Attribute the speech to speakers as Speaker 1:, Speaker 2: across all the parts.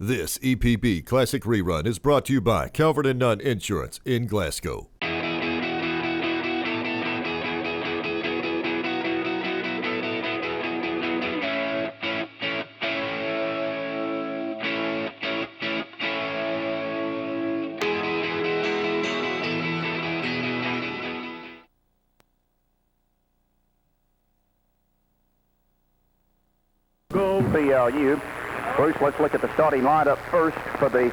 Speaker 1: This EPB Classic Rerun is brought to you by Calvert and Nunn Insurance in Glasgow.
Speaker 2: Go BLU. Bruce, let's look at the starting lineup first for the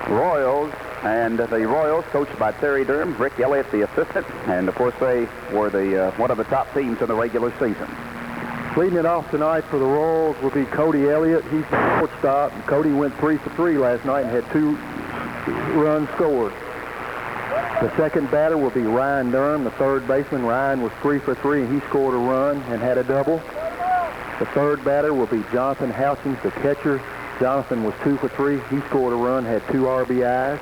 Speaker 2: Royals. And the Royals, coached by Terry Durham, Rick Elliott, the assistant. And, of course, they were the one of the top teams in the regular season.
Speaker 3: Leading it off tonight for the Royals will be Cody Elliott. He's the shortstop. Cody went 3 for 3 last night and had 2 runs scored. The second batter will be Ryan Durham, the third baseman. Ryan was 3 for 3, and he scored a run and had a double. The third batter will be Jonathan Houchins, the catcher. Jonathan was 2 for 3. He scored a run, had 2 RBIs.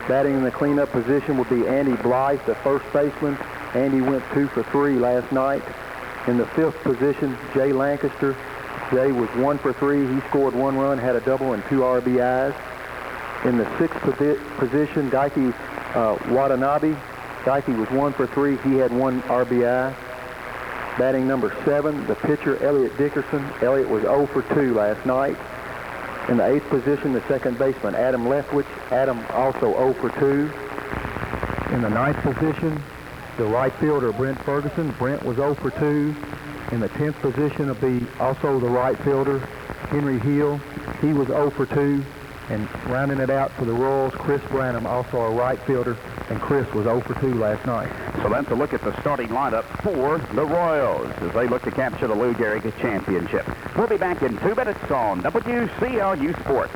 Speaker 3: Batting in the cleanup position will be Andy Blythe, the first baseman. Andy went 2 for 3 last night. In the fifth position, Jay Lancaster. Jay was 1 for 3. He scored 1 run, had a double, and 2 RBIs. In the sixth position, Daiki Watanabe. Daiki was 1 for 3. He had 1 RBI. Batting number 7, the pitcher, Elliot Dickerson. Elliot was 0 for 2 last night. In the 8th position, the second baseman, Adam Leftwich. Adam also 0 for 2. In the 9th position, the right fielder, Brent Ferguson. Brent was 0 for 2. In the 10th position will be also the right fielder, Henry Hill. He was 0 for 2. And rounding it out for the Royals, Chris Branham, also a right fielder, and Chris was 0 for 2 last night.
Speaker 2: So that's a look at the starting lineup for the Royals as they look to capture the Lou Gehrig Championship. We'll be back in 2 minutes on WCLU Sports.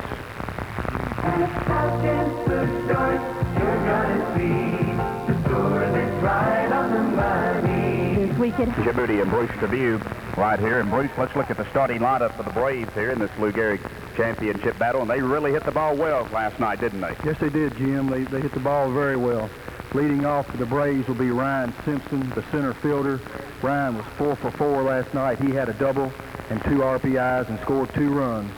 Speaker 2: Jim Moody and Bruce Trevue right here. And Bruce, let's look at the starting lineup for the Braves here in this Lou Gehrig Championship battle. And they really hit the ball well last night, didn't they?
Speaker 3: Yes, they did, Jim. They hit the ball very well. Leading off for the Braves will be Ryan Simpson, the center fielder. Ryan was 4 for 4 last night. He had a double and 2 RBIs and scored 2 runs.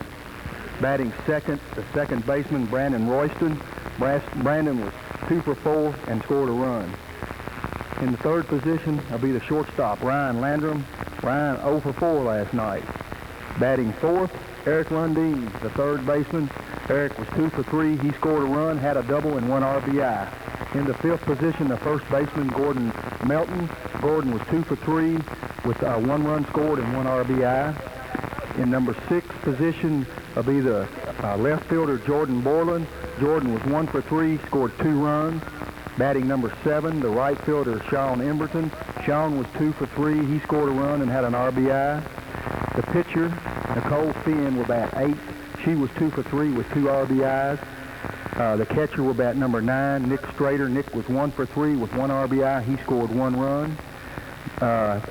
Speaker 3: Batting second, the second baseman, Brandon Royston. Brandon was 2 for 4 and scored a run. In the third position will be the shortstop, Ryan Landrum. Ryan 0 for 4 last night. Batting fourth, Eric Lundeen, the third baseman. Eric was 2 for 3. He scored a run, had a double, and 1 RBI. In the fifth position, the first baseman, Gordon Melton. Gordon was 2 for 3 with 1 run scored and 1 RBI. In number 6 position will be the left fielder, Jordan Borland. Jordan was 1 for 3, scored 2 runs. Batting number 7, the right fielder, Sean Emberton. Sean was 2 for 3. He scored a run and had an RBI. The pitcher, Nicole Finn, will bat 8. She was 2 for 3 with 2 RBIs. The catcher will bat number 9, Nick Strader. Nick was 1 for 3 with 1 RBI. He scored 1 run.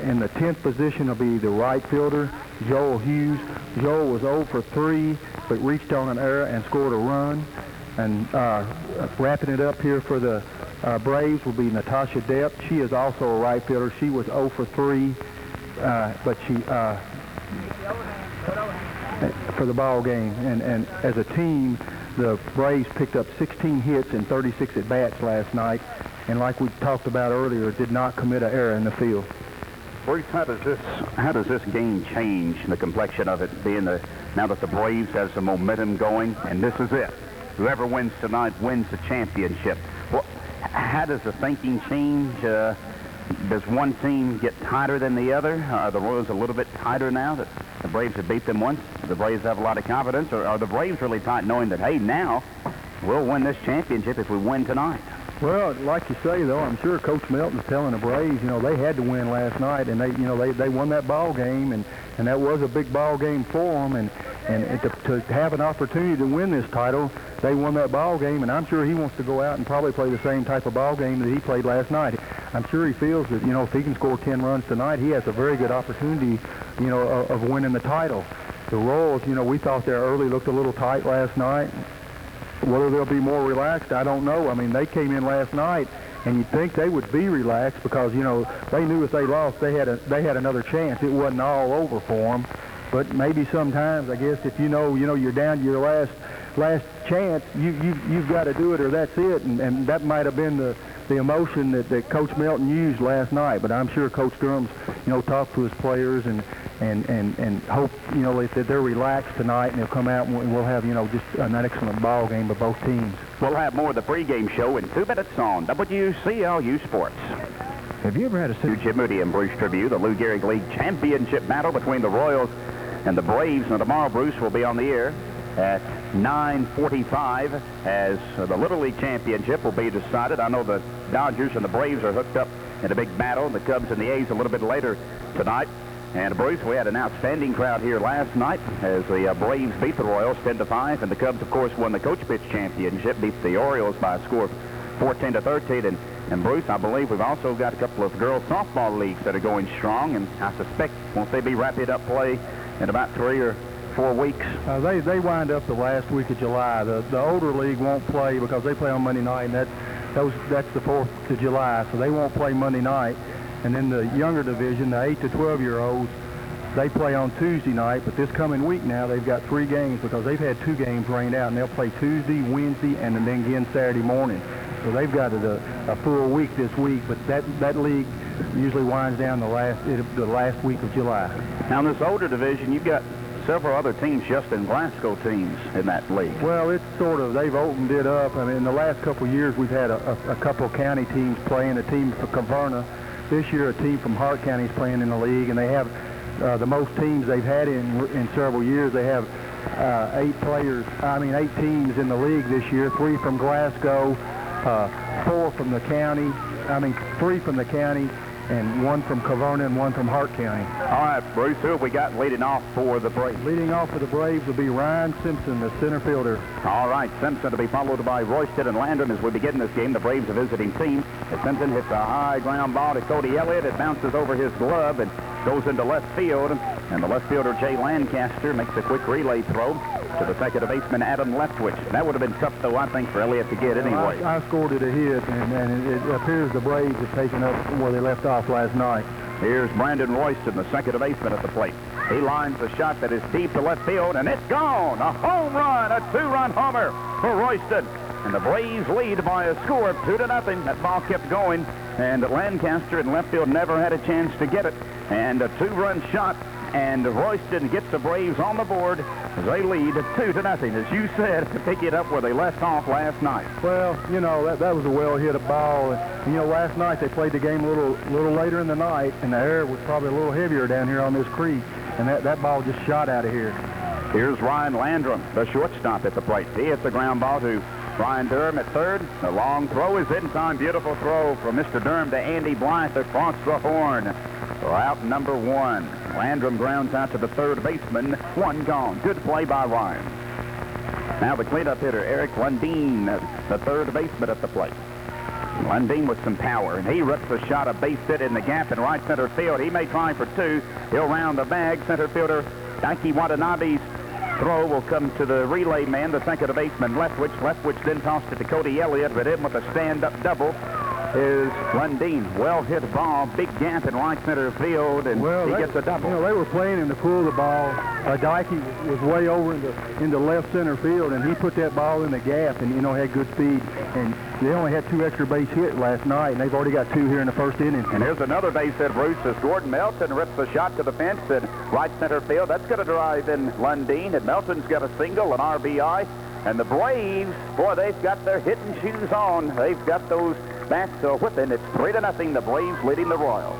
Speaker 3: In the 10th position will be the right fielder, Joel Hughes. Joel was 0 for 3, but reached on an error and scored a run. And wrapping it up here for the Braves will be Natasha Depp. She is also a right fielder. She was 0 for 3, but she for the ball game. And as a team, the Braves picked up 16 hits and 36 at-bats last night. And like we talked about earlier, did not commit an error in the field.
Speaker 2: Bruce, how does this game change the complexion of it, being now that the Braves have some momentum going, and this is it? Whoever wins tonight wins the championship. Well, how does the thinking change? Does one team get tighter than the other? Are the Royals a little bit tighter now that the Braves have beat them once? The Braves have a lot of confidence, or are the Braves really tight knowing that, hey, now we'll win this championship if we win tonight?
Speaker 3: Well, like you say, though, I'm sure Coach Melton's telling the Braves, they had to win last night, and they won that ball game, and that was a big ball game for them, and to have an opportunity to win this title, they won that ball game, and I'm sure he wants to go out and probably play the same type of ball game that he played last night. I'm sure he feels that, if he can score 10 runs tonight, he has a very good opportunity, of winning the title. The Royals, we thought their early looked a little tight last night. Whether they'll be more relaxed, I don't know. I mean, they came in last night, and you'd think they would be relaxed because, they knew if they lost, they had another chance. It wasn't all over for them. But maybe sometimes, I guess, if you're down to your last last chance. You've got to do it or that's it. And that might have been the emotion that Coach Melton used last night. But I'm sure Coach Durham's, talked to his players and hope, that they're relaxed tonight and they'll come out and we'll have, just an excellent ball game by both teams.
Speaker 2: We'll have more of the pregame show in 2 minutes on WCLU Sports.
Speaker 3: Have you ever had a
Speaker 2: Jim Moody and Bruce Tribune, the Lou Gehrig League Championship battle between the Royals and the Braves. Now tomorrow Bruce will be on the air at 9:45 as the Little League Championship will be decided. I know the Dodgers and the Braves are hooked up in a big battle, and the Cubs and the A's a little bit later tonight. And Bruce, we had an outstanding crowd here last night as the Braves beat the Royals 10-5, and the Cubs, of course, won the Coach Pitch Championship, beat the Orioles by a score of 14-13. And Bruce, I believe we've also got a couple of girls softball leagues that are going strong, and I suspect won't they be wrapping up play in about 3 or 4 weeks?
Speaker 3: They wind up the last week of July. The older league won't play because they play on Monday night, and that's the 4th of July, so they won't play Monday night. And then the younger division, the 8 to 12-year-olds, they play on Tuesday night. But this coming week now, they've got 3 games because they've had 2 games rained out, and they'll play Tuesday, Wednesday, and then again Saturday morning. So they've got a full week this week. But that league usually winds down the last week of July.
Speaker 2: Now in this older division, you've got several other teams, just in Glasgow teams in that league.
Speaker 3: Well, it's they've opened it up. I mean, in the last couple of years, we've had a couple of county teams playing, a team from Calvert. This year, a team from Hart County is playing in the league, and they have the most teams they've had in several years. They have 8 teams in the league this year, 3 from Glasgow, 4 from the county, 3 from the county, and 1 from Calvert and 1 from Hart County.
Speaker 2: All right, Bruce, who have we got leading off for the Braves?
Speaker 3: Leading off for the Braves will be Ryan Simpson, the center fielder.
Speaker 2: All right, Simpson to be followed by Royston and Landrum as we begin this game. The Braves a visiting team. As Simpson hits a high ground ball to Cody Elliott. It bounces over his glove and goes into left field. And the left fielder, Jay Lancaster, makes a quick relay throw to the second baseman, Adam Leftwich. That would have been tough, though, I think, for Elliott to get anyway.
Speaker 3: I scored it a hit, and it appears the Braves have taken up where they left off last night.
Speaker 2: Here's Brandon Royston, the second baseman at the plate. He lines a shot that is deep to left field, and it's gone. A home run, a 2-run homer for Royston. And the Braves lead by a score of 2-0. That ball kept going, and Lancaster in left field never had a chance to get it. And a 2-run shot, and Royston gets the Braves on the board as they lead 2-0. As you said, to pick it up where they left off last night.
Speaker 3: Well, that was a well-hit ball. And, last night they played the game a little later in the night, and the air was probably a little heavier down here on this creek, and that ball just shot out of here.
Speaker 2: Here's Ryan Landrum, the shortstop at the plate. He hits the ground ball to Ryan Durham at third. The long throw is in time. Beautiful throw from Mr. Durham to Andy Blythe across the horn. Out number 1. Landrum grounds out to the third baseman. 1 gone. Good play by Ryan. Now the cleanup hitter, Eric Lundeen, the third baseman at the plate. Lundeen with some power, and he rips a shot, a base hit in the gap in right center field. He may try for 2. He'll round the bag. Center fielder Daiki Watanabe's throw will come to the relay man, the second baseman, Leftwich. Leftwich then tossed it to Cody Elliott, but in with a stand-up double is Lundeen. Well-hit ball, big gap in right center field, and he gets a double.
Speaker 3: They were playing him to pull the ball. Daiki was way over into left center field, and he put that ball in the gap and, had good speed. And they only had 2 extra base hits last night, and they've already got 2 here in the first inning.
Speaker 2: And here's another base hit, Bruce, as Gordon Melton rips a shot to the fence in right center field. That's going to drive in Lundeen, and Melton's got a single, an RBI. And the Braves, boy, they've got their hitting shoes on. They've got those bats whipping. It's 3-0. The Braves leading the Royals.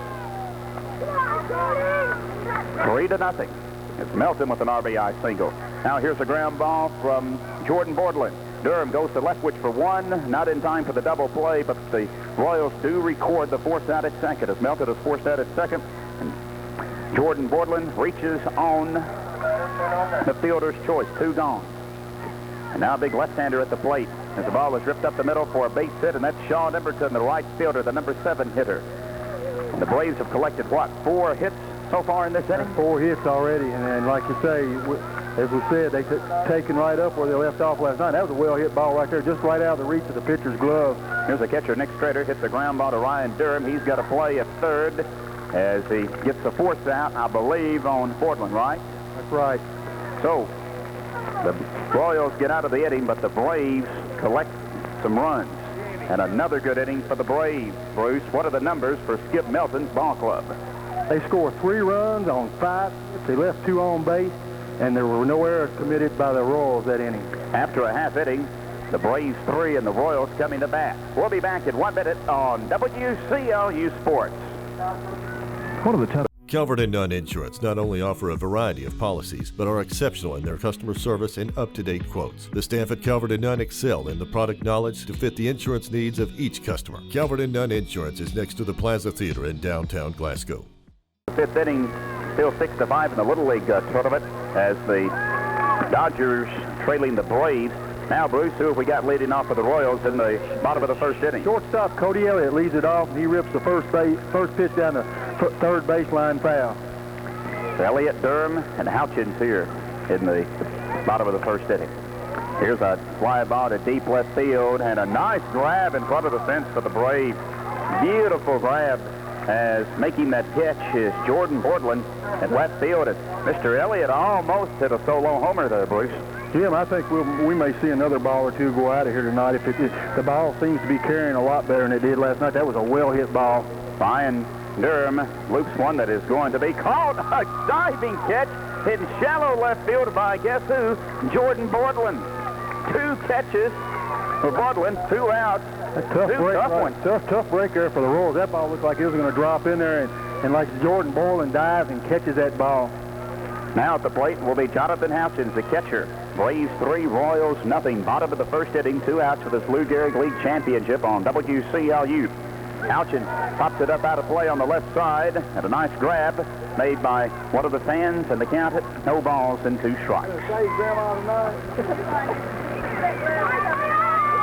Speaker 2: 3-0. It's Melton with an RBI single. Now here's a ground ball from Jordan Bordelin. Durham goes to Leftwich for 1. Not in time for the double play, but the Royals do record the force out at second as Melton is forced out at second. And Jordan Bordelin reaches on the fielder's choice. 2 gone. And now a big left-hander at the plate as the ball is ripped up the middle for a base hit, and that's Sean Emberton, the right fielder, the number 7 hitter. And the Braves have collected, 4 hits so far in this inning?
Speaker 3: 4 hits already, and like you say, as we said, they've taken right up where they left off last night. That was a well-hit ball right there, just right out of the reach of the pitcher's glove.
Speaker 2: Here's the catcher, Nick Strader, hits the ground ball to Ryan Durham. He's got to play at third as he gets the force out, I believe, on Portland, right?
Speaker 3: That's right.
Speaker 2: So, The Royals get out of the inning, but the Braves collect some runs. And another good inning for the Braves. Bruce, what are the numbers for Skip Melton's ball club?
Speaker 3: They scored 3 runs on 5. They left 2 on base, and there were no errors committed by the Royals that inning.
Speaker 2: After a half inning, the Braves 3 and the Royals coming to bat. We'll be back in 1 minute on WCLU Sports.
Speaker 3: One of the top.
Speaker 1: Calvert and Nunn Insurance not only offer a variety of policies, but are exceptional in their customer service and up-to-date quotes. The staff at Calvert and Nunn excel in the product knowledge to fit the insurance needs of each customer. Calvert and Nunn Insurance is next to the Plaza Theater in downtown Glasgow.
Speaker 2: Fifth inning, still 6-5 in the Little League tournament as the Dodgers trailing the Braves. Now, Bruce, who have we got leading off for the Royals in the bottom of the first inning?
Speaker 3: Shortstop Cody Elliott leads it off, and he rips the first pitch down the third baseline foul.
Speaker 2: Elliott, Durham, and Houchins here in the bottom of the first inning. Here's a fly ball to deep left field, and a nice grab in front of the fence for the Braves. Beautiful grab, as making that catch is Jordan Bortland at left field. And Mr. Elliott almost hit a solo homer there, Bruce.
Speaker 3: Jim, I think we may see another ball or two go out of here tonight. If the ball seems to be carrying a lot better than it did last night. That was a well-hit ball.
Speaker 2: Ryan Durham loops one that is going to be caught. A diving catch in shallow left field by, guess who? Jordan Bortland. 2 catches for Bortland, 2 outs.
Speaker 3: Tough break there for the Royals. That ball looked like it was going to drop in there, and like Jordan Bortland dives and catches that ball.
Speaker 2: Now at the plate will be Jonathan Houchins, the catcher. Braves 3, Royals nothing. Bottom of the first inning, 2 outs for this Lou Gehrig League Championship on WCLU. Houchins pops it up out of play on the left side, and a nice grab made by one of the fans, and the count at no balls and 2 strikes.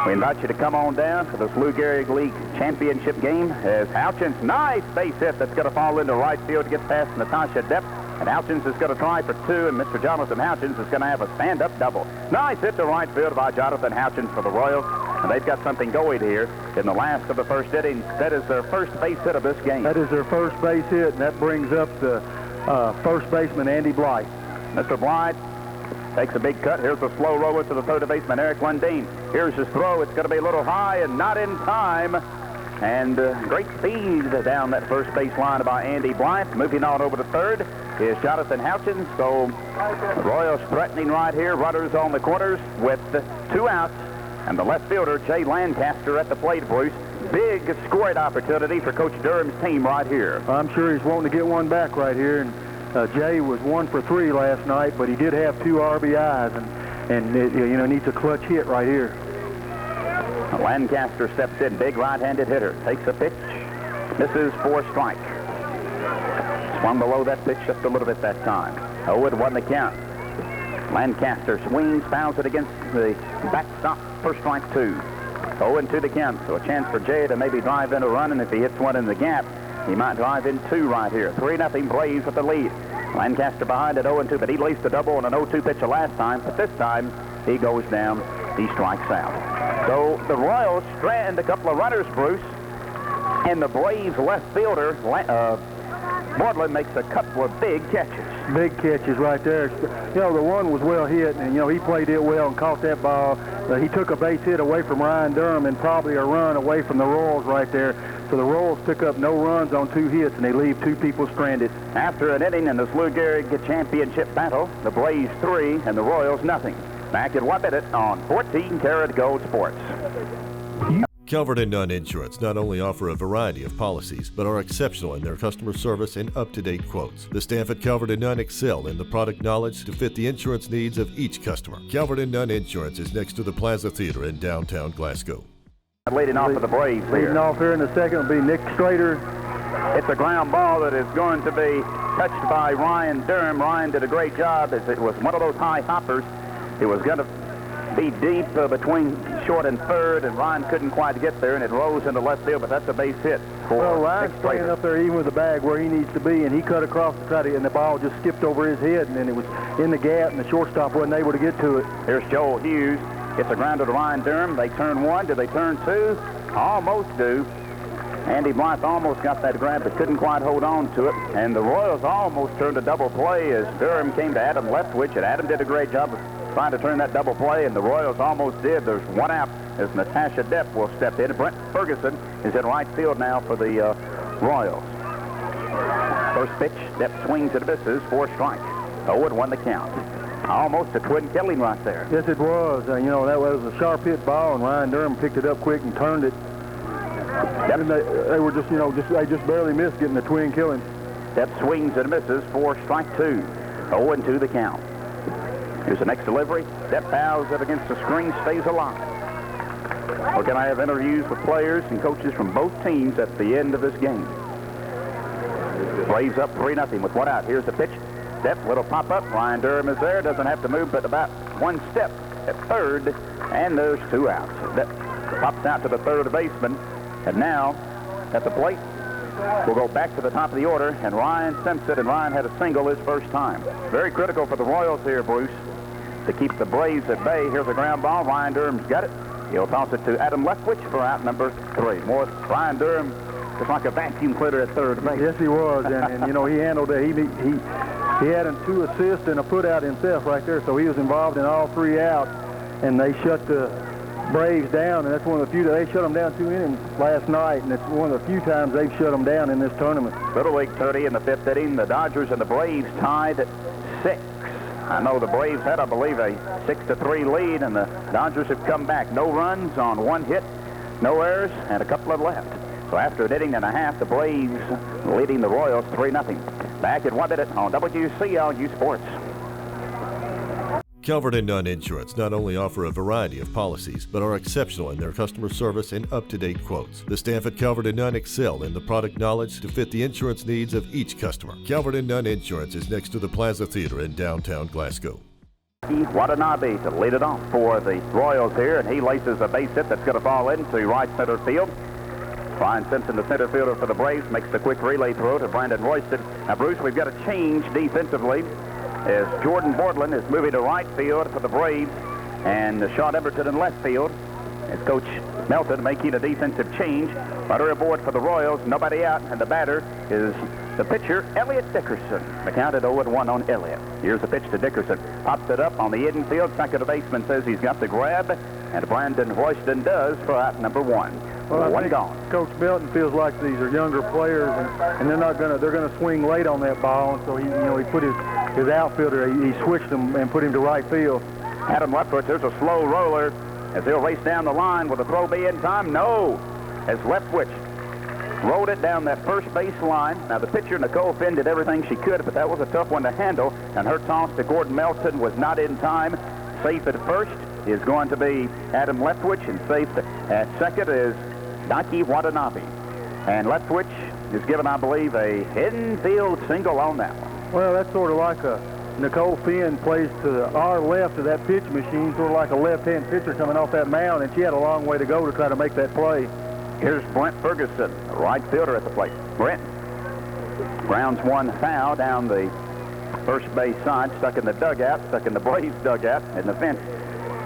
Speaker 2: We invite you to come on down for this Lou Gehrig League Championship game as Houchins, nice base hit that's going to fall into right field to get past Natasha Depp. And Houchins is going to try for 2, and Mr. Jonathan Houchins is going to have a stand-up double. Nice hit to right field by Jonathan Houchins for the Royals. And they've got something going here in the last of the first inning. That is their first base hit of this game.
Speaker 3: That is their first base hit, and that brings up the first baseman, Andy Blythe.
Speaker 2: Mr. Blythe takes a big cut. Here's the slow roller to the third baseman, Eric Lundeen. Here's his throw. It's going to be a little high and not in time. And great speed down that first base line by Andy Blythe. Moving on over to third is Jonathan Houchins. So the Royals threatening right here. Runners on the corners with 2 outs. And the left fielder, Jay Lancaster, at the plate, Bruce. Big scoring opportunity for Coach Durham's team right here.
Speaker 3: I'm sure he's wanting to get one back right here. And Jay was 1 for 3 last night, but he did have 2 RBIs, and it, needs a clutch hit right here.
Speaker 2: Lancaster steps in, big right-handed hitter. Takes a pitch. Misses for strike. Swung below that pitch just a little bit that time. 0-1 the count. Lancaster swings, fouls it against the backstop for strike 2. 0-2 the count, so a chance for Jay to maybe drive in a run, and if he hits one in the gap, he might drive in 2 right here. 3-0 Braves with the lead. Lancaster behind at 0-2, but he laced a double on an 0-2 pitch last time, but this time he goes down, he strikes out. So the Royals strand a couple of runners, Bruce, and the Braves left fielder, Bortland, makes a couple of big catches.
Speaker 3: Big catches right there. The one was well hit, and, he played it well and caught that ball. He took a base hit away from Ryan Durham and probably a run away from the Royals right there. So the Royals took up no runs on 2 hits, and they leave 2 people stranded.
Speaker 2: After an inning in this Lou Gehrig Championship battle, the Braves 3 and the Royals nothing. Back in 1 minute on 14 Karat Gold Sports.
Speaker 1: Calvert and Nunn Insurance not only offer a variety of policies, but are exceptional in their customer service and up-to-date quotes. The staff at Calvert and Nunn excel in the product knowledge to fit the insurance needs of each customer. Calvert and Nunn Insurance is next to the Plaza Theater in downtown Glasgow.
Speaker 2: Leading off for the Braves here.
Speaker 3: Leading off here in the second will be Nick Strader.
Speaker 2: It's a ground ball that is going to be touched by Ryan Durham. Ryan did a great job as it was one of those high hoppers. It was going to be deep between short and third, and Ryan couldn't quite get there, and it rose into left field, but that's a base hit.
Speaker 3: Well, Ryan's staying up there even with the bag where he needs to be, and he cut across to try to, and the ball just skipped over his head, and then it was in the gap, and the shortstop wasn't able to get to it.
Speaker 2: Here's Joel Hughes. Gets a grounder to Ryan Durham. They turn 1. Do they turn 2? Almost do. Andy Blythe almost got that grab, but couldn't quite hold on to it. And the Royals almost turned a double play as Durham came to Adam Leftwich, and Adam did a great job of trying to turn that double play, and the Royals almost did. There's one out as Natasha Depp will step in. Brent Ferguson is in right field now for the Royals. First pitch, Depp swings and misses for a strike. 0-1 the count. Almost a twin killing right there.
Speaker 3: Yes, it was. You know, that was a sharp hit ball, and Ryan Durham picked it up quick and turned it. Yep. And they were just, you know, they just barely missed getting the twin killing.
Speaker 2: Depp swings and misses for strike 2. 0-2 the count. Here's the next delivery. Depp bows it against the screen, stays alive. We're going to have interviews with players and coaches from both teams at the end of this game. Braves up 3-0 with one out. Here's the pitch. Depp, little pop-up. Ryan Durham is there. Doesn't have to move but about one step at third. And there's 2 outs. Depp pops out to the third baseman. And now, at the plate, we'll go back to the top of the order. And Ryan Simpson, and Ryan had a single his first time. Very critical for the Royals here, Bruce, to keep the Braves at bay. Here's a ground ball. Ryan Durham's got it. He'll toss it to Adam Leftwich for out number 3. More Ryan Durham was like a vacuum cleaner at third base.
Speaker 3: Yes, he was, and you know, he handled it. He had 2 assists and a put-out himself right there, so he was involved in all 3 outs, and they shut the Braves down, and that's one of the few that they shut them down 2 innings last night, and it's one of the few times they've shut them down in this tournament.
Speaker 2: Little League 30 in the 5th inning. The Dodgers and the Braves tied at 6. I know the Braves had, I believe, a 6-3 lead, and the Dodgers have come back. No runs on 1 hit, no errors, and a couple of left. So after an inning and a half, the Braves leading the Royals 3-0. Back at 1 minute on WCLU Sports.
Speaker 1: Calvert and Nunn Insurance not only offer a variety of policies, but are exceptional in their customer service and up-to-date quotes. The staff at Calvert and Nunn excel in the product knowledge to fit the insurance needs of each customer. Calvert and Nunn Insurance is next to the Plaza Theater in downtown Glasgow.
Speaker 2: Watanabe to lead it off for the Royals here, and he laces a base hit that's going to fall into right center field. Ryan Simpson, the center fielder for the Braves, makes the quick relay throw to Brandon Royston. Now, Bruce, we've got a change defensively as Jordan Bordelin is moving to right field for the Braves, and Sean Everton in left field. As Coach Melton making a defensive change. Runner aboard for the Royals, nobody out, and the batter is the pitcher, Elliott Dickerson. The count at 0-1 on Elliott. Here's the pitch to Dickerson. Pops it up on the infield. Second baseman says he's got the grab, and Brandon Royston does for out number 1.
Speaker 3: Well,
Speaker 2: one gone.
Speaker 3: Coach Melton feels like these are younger players, and they're gonna swing late on that ball, and so he put his outfielder, he switched him and put him to right field.
Speaker 2: Adam Leftwich, there's a slow roller as he'll race down the line. Will the throw be in time? No, as Leftwich rolled it down that first base line. Now the pitcher, Nicole Finn, did everything she could, but that was a tough one to handle, and her toss to Gordon Melton was not in time. Safe at first is going to be Adam Leftwich, and safe at second is Naki Watanabe. And Leftwich is given, I believe, a infield single on that one.
Speaker 3: Well, that's sort of like a Nicole Finn plays to our left of that pitch machine, sort of like a left-hand pitcher coming off that mound, and she had a long way to go to try to make that play.
Speaker 2: Here's Brent Ferguson, the right fielder at the plate. Brent grounds one foul down the first base side, stuck in the dugout, stuck in the Braves dugout, and the fence.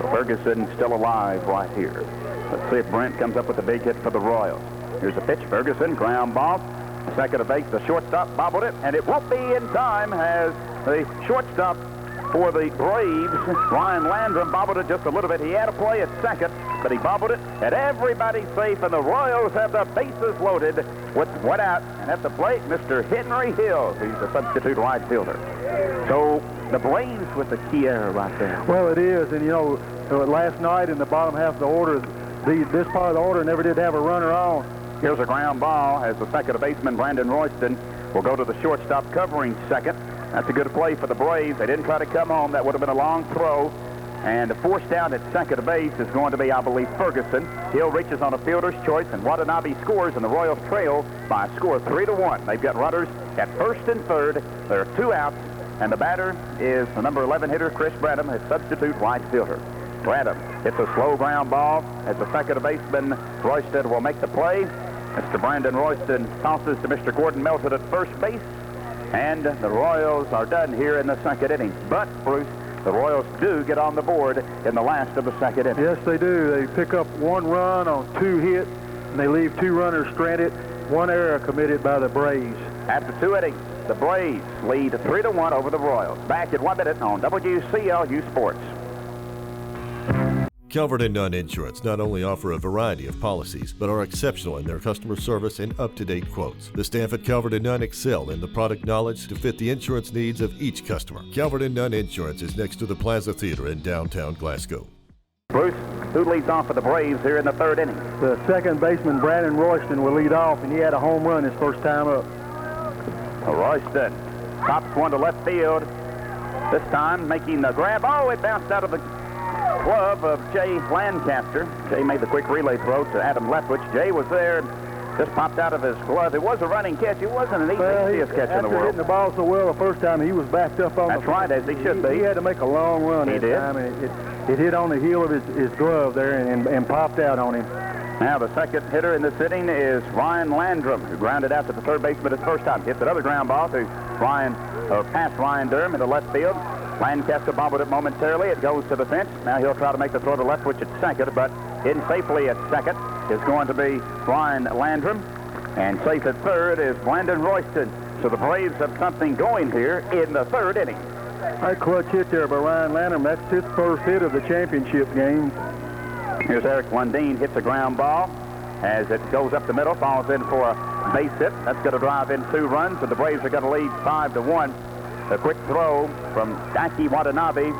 Speaker 2: So Ferguson still alive right here. Let's see if Brent comes up with a big hit for the Royals. Here's a pitch. Ferguson, ground ball. Second to base, the shortstop bobbled it, and it won't be in time as the shortstop for the Braves, Ryan Landrum, bobbled it just a little bit. He had a play at second, but he bobbled it, and everybody's safe, and the Royals have the bases loaded with one out. And at the plate, Mr. Henry Hill, who's the substitute right fielder. So the Braves with the key error right there.
Speaker 3: Well, it is, and last night in the bottom half of the order, this part of the order never did have a runner on.
Speaker 2: Here's a ground ball as the second baseman, Brandon Royston, will go to the shortstop covering second. That's a good play for the Braves. They didn't try to come home. That would have been a long throw. And the force down at second base is going to be, I believe, Ferguson. Hill reaches on a fielder's choice, and Watanabe scores, and the Royals trail by a score of 3-1. They've got runners at first and third. There are 2 outs, and the batter is the number 11 hitter, Chris Branham, his substitute right fielder. Branham hits a slow ground ball as the second baseman, Royston, will make the play. Mr. Brandon Royston tosses to Mr. Gordon Melton at first base, and the Royals are done here in the second inning. But, Bruce, the Royals do get on the board in the last of the second inning.
Speaker 3: Yes, they do. They pick up 1 run on 2 hits, and they leave 2 runners stranded. 1 error committed by the Braves.
Speaker 2: After 2 innings, the Braves lead 3-1 over the Royals. Back in 1 minute on WCLU Sports.
Speaker 1: Calvert and Nunn Insurance not only offer a variety of policies, but are exceptional in their customer service and up-to-date quotes. The staff at Calvert and Nunn excel in the product knowledge to fit the insurance needs of each customer. Calvert and Nunn Insurance is next to the Plaza Theater in downtown Glasgow.
Speaker 2: Bruce, who leads off for the Braves here in the third inning?
Speaker 3: The second baseman, Brandon Royston, will lead off, and he had a home run his first time up.
Speaker 2: Royston pops one to left field. This time making the grab. Oh, it bounced out of the glove of Jay Lancaster. Jay made the quick relay throw to Adam Leftwich. Jay was there, just popped out of his glove. It was a running catch. It wasn't an easiest catch in the world.
Speaker 3: After hitting the ball so well the first time, he was backed up on
Speaker 2: That's right, as he should be.
Speaker 3: He had to make a long run
Speaker 2: He
Speaker 3: that
Speaker 2: did.
Speaker 3: time. It hit on the heel of his glove there and popped out on him.
Speaker 2: Now the second hitter in this inning is Ryan Landrum, who grounded out to the third baseman his first time. Hits another ground ball to past Ryan Durham into left field. Lancaster bobbled it momentarily. It goes to the fence. Now he'll try to make the throw to Leftwich at second, but in safely at second is going to be Ryan Landrum. And safe at third is Brandon Royston. So the Braves have something going here in the third inning.
Speaker 3: That clutch hit there by Ryan Landrum. That's his first hit of the championship game.
Speaker 2: Here's Eric Lundeen, hits a ground ball as it goes up the middle, falls in for a base hit. That's going to drive in 2 runs, and the Braves are going to lead 5-1. A quick throw from Daiki Watanabe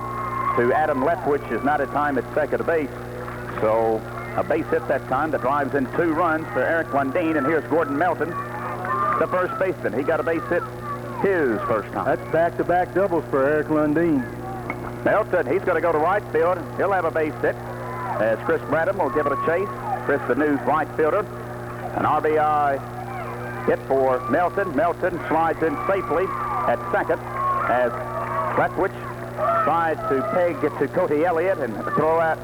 Speaker 2: to Adam Leftwich is not a time at second base. So a base hit that time that drives in 2 runs for Eric Lundeen, and here's Gordon Melton, the first baseman. He got a base hit his first time.
Speaker 3: That's back-to-back doubles for Eric Lundeen.
Speaker 2: Melton, he's going to go to right field. He'll have a base hit as Chris Bradham will give it a chase. Chris, the new right fielder. An RBI hit for Melton. Melton slides in safely at second as Leftwich tried to peg it to Cody Elliott and throw at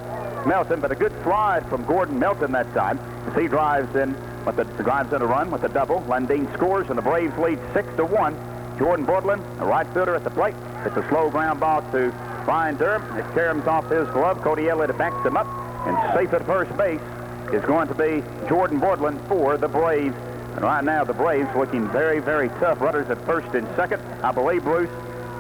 Speaker 2: Melton, but a good slide from Gordon Melton that time. As he drives in a run with a double. Lundeen scores, and the Braves lead 6-1. Jordan Bordelin, a right fielder at the plate. It's a slow ground ball to Ryan Durham. It caroms off his glove. Cody Elliott backs him up, and safe at first base is going to be Jordan Bordelin for the Braves. And right now the Braves looking very, very tough. Runners at first and second. I believe, Bruce,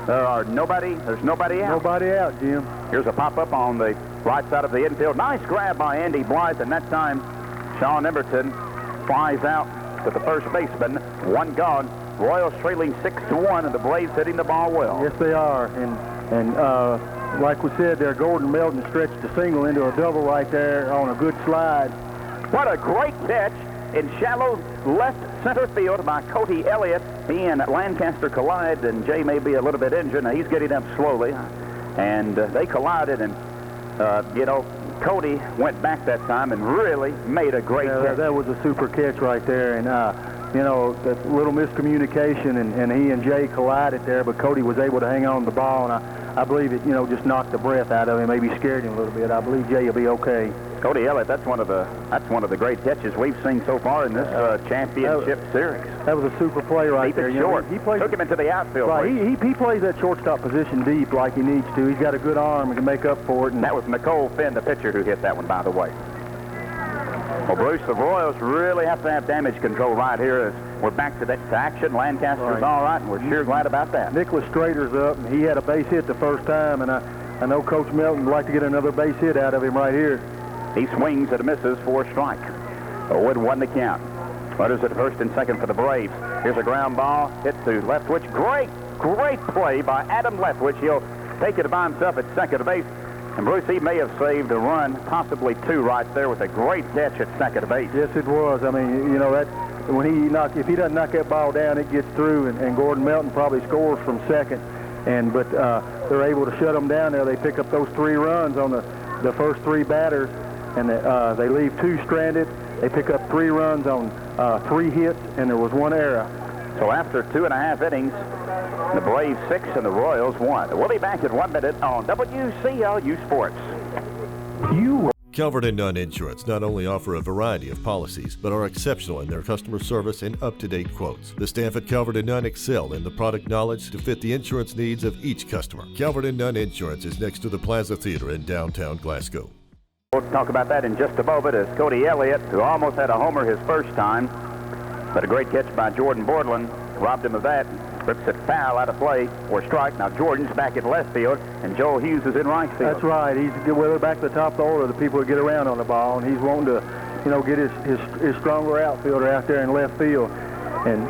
Speaker 2: there's nobody out.
Speaker 3: Nobody out, Jim.
Speaker 2: Here's a pop-up on the right side of the infield. Nice grab by Andy Blythe, and that time Sean Emberton flies out to the first baseman. 1 gone. Royals trailing 6-1, and the Braves hitting the ball well.
Speaker 3: Yes, they are. And like we said there, Gordon Melton stretched the single into a double right there on a good slide.
Speaker 2: What a great catch in shallow left center field by Cody Elliott. He and Lancaster collide, and Jay may be a little bit injured. Now he's getting up slowly, and they collided, and Cody went back that time and really made a great catch.
Speaker 3: That was a super catch right there, and that little miscommunication, and he and Jay collided there, but Cody was able to hang on to the ball, and I believe it, just knocked the breath out of him, maybe scared him a little bit. I believe Jay will be okay.
Speaker 2: Cody Elliott, that's one of the great catches we've seen so far in this championship series.
Speaker 3: That was a super play right there.
Speaker 2: Deep and short.
Speaker 3: He plays,
Speaker 2: took him into the outfield.
Speaker 3: Right, he plays that shortstop position deep like he needs to. He's got a good arm and can make up for it. And
Speaker 2: that was Nicole Finn, the pitcher, who hit that one, by the way. Well, Bruce, the Royals really have to have damage control right here as we're back to action. Lancaster's all right, and we're sure glad about that.
Speaker 3: Nicholas Strader's up, and he had a base hit the first time, and I know Coach Melton would like to get another base hit out of him right here.
Speaker 2: He swings and misses for a strike. 0-1 the count. Runners at first and second for the Braves. Here's a ground ball hit to Leftwich. Great play by Adam Leftwich. He'll take it by himself at second base. And Bruce, he may have saved a run, possibly 2 right there with a great catch at second base.
Speaker 3: Yes, it was. I mean, that when if he doesn't knock that ball down, it gets through, and Gordon Melton probably scores from second. But they're able to shut them down there. They pick up those 3 runs on the first 3 batters. And they leave 2 stranded. They pick up 3 runs on 3 hits, and there was 1 error.
Speaker 2: So after 2.5 innings, the Braves 6 and the Royals 1. We'll be back in 1 minute on WCLU Sports.
Speaker 1: Calvert and Nunn Insurance not only offer a variety of policies, but are exceptional in their customer service and up-to-date quotes. The staff at Calvert and Nunn excel in the product knowledge to fit the insurance needs of each customer. Calvert and Nunn Insurance is next to the Plaza Theater in downtown Glasgow.
Speaker 2: We'll talk about that in just a moment as Cody Elliott, who almost had a homer his first time, but a great catch by Jordan Bordelin robbed him of that. Rips it foul out of play or strike. Now Jordan's back at left field, and Joel Hughes is in right field.
Speaker 3: That's right. He's back to the top of the order, the people that get around on the ball, and he's wanting to, get his stronger outfielder out there in left field. And,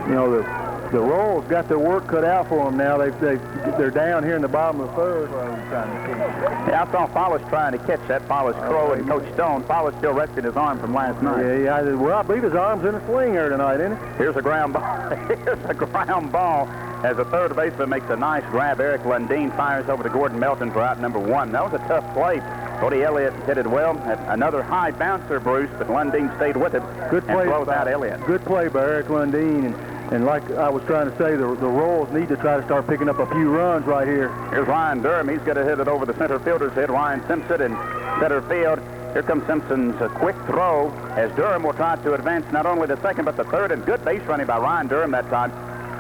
Speaker 3: the Royals got their work cut out for them now. They're down here in the bottom of the third.
Speaker 2: Yeah, I saw Follis trying to catch that. Follis, Crow, and Coach Stone. Follis still resting his arm from last night.
Speaker 3: Yeah. Well, I believe his arm's in a sling here tonight, isn't it?
Speaker 2: Here's a ground ball. Here's a ground ball as the third baseman makes a nice grab. Eric Lundeen fires over to Gordon Melton for out number 1. That was a tough play. Cody Elliott hit it well. Another high bouncer, Bruce, but Lundeen stayed with it.
Speaker 3: Good play.
Speaker 2: And throws out Elliott.
Speaker 3: Good play by Eric Lundeen. And like I was trying to say, the Royals need to try to start picking up a few runs right here.
Speaker 2: Here's Ryan Durham. He's going to hit it over the center fielder's head. Ryan Simpson in center field. Here comes Simpson's quick throw as Durham will try to advance not only the second but the third. And good base running by Ryan Durham that time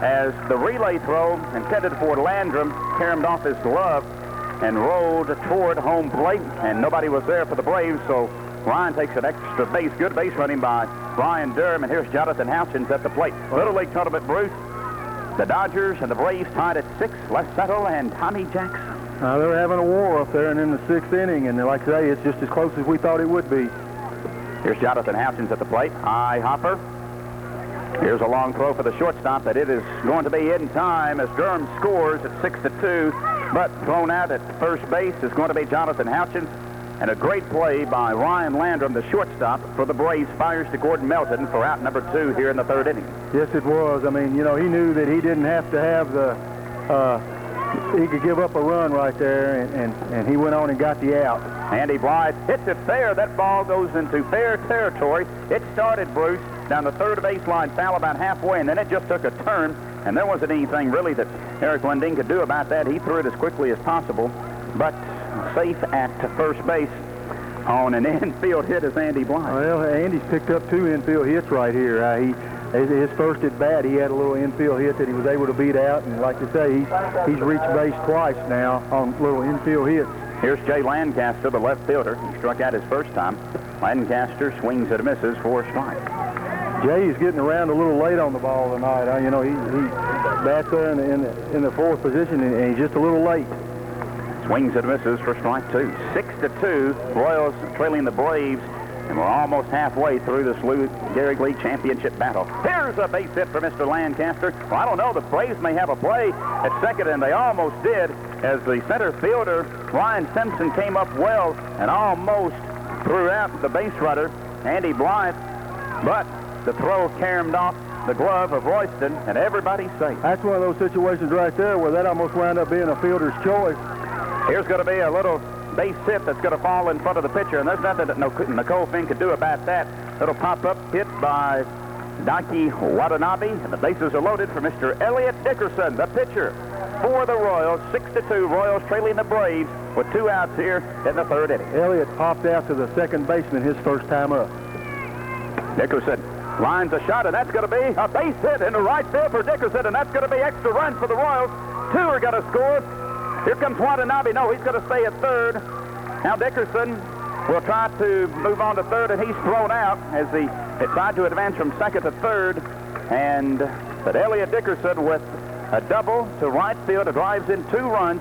Speaker 2: as the relay throw intended for Landrum caromed off his glove and rolled toward home plate. And nobody was there for the Braves, so Ryan takes an extra base. Good base running by Ryan Durham, and here's Jonathan Houchins at the plate. Little League Tournament, Bruce. The Dodgers and the Braves tied at 6. Les Settle and Tommy Jackson.
Speaker 3: They're having a war up there and in the 6th inning, and like I say, it's just as close as we thought it would be.
Speaker 2: Here's Jonathan Houchins at the plate. High hopper. Here's a long throw for the shortstop, but it is going to be in time as Durham scores at 6-2. But thrown out at first base is going to be Jonathan Houchins. And a great play by Ryan Landrum, the shortstop for the Braves, fires to Gordon Melton for out number 2 here in the third inning.
Speaker 3: Yes, it was. I mean, he knew that he didn't have to have he could give up a run right there, and he went on and got the out.
Speaker 2: Andy Blythe hits it fair. That ball goes into fair territory. It started, Bruce, down the third baseline, foul about halfway, and then it just took a turn, and there wasn't anything really that Eric Lundeen could do about that. He threw it as quickly as possible, but safe at first base on an infield hit is Andy Blythe.
Speaker 3: Well, Andy's picked up 2 infield hits right here. His first at bat, he had a little infield hit that he was able to beat out, and like I say, he's reached base twice now on little infield hits.
Speaker 2: Here's Jay Lancaster, the left fielder. He struck out his first time. Lancaster swings and misses for a strike.
Speaker 3: Jay is getting around a little late on the ball tonight. He bats there in the 4th position, and he's just a little late.
Speaker 2: Swings and misses for strike 2. 6-2. Royals trailing the Braves, and we're almost halfway through this Gary League Championship battle. Here's a base hit for Mr. Lancaster. Well, I don't know. The Braves may have a play at second, and they almost did, as the center fielder, Ryan Simpson, came up well and almost threw out the base runner, Andy Blythe. But the throw caromed off the glove of Royston, and everybody's safe.
Speaker 3: That's one of those situations right there where that almost wound up being a fielder's choice.
Speaker 2: Here's going to be a little base hit that's going to fall in front of the pitcher, and there's nothing that Nicole Finn could do about that. It'll pop up, hit by Daiki Watanabe, and the bases are loaded for Mr. Elliott Dickerson, the pitcher for the Royals. 6-2, Royals trailing the Braves with 2 outs here in the third inning.
Speaker 3: Elliott popped out to the second baseman his first time up.
Speaker 2: Dickerson lines a shot, and that's going to be a base hit into right field for Dickerson, and that's going to be extra runs for the Royals. 2 are going to score. Here comes Watanabe. No, he's going to stay at third. Now Dickerson will try to move on to third, and he's thrown out as he tried to advance from second to third. But Elliott Dickerson with a double to right field, drives in 2 runs,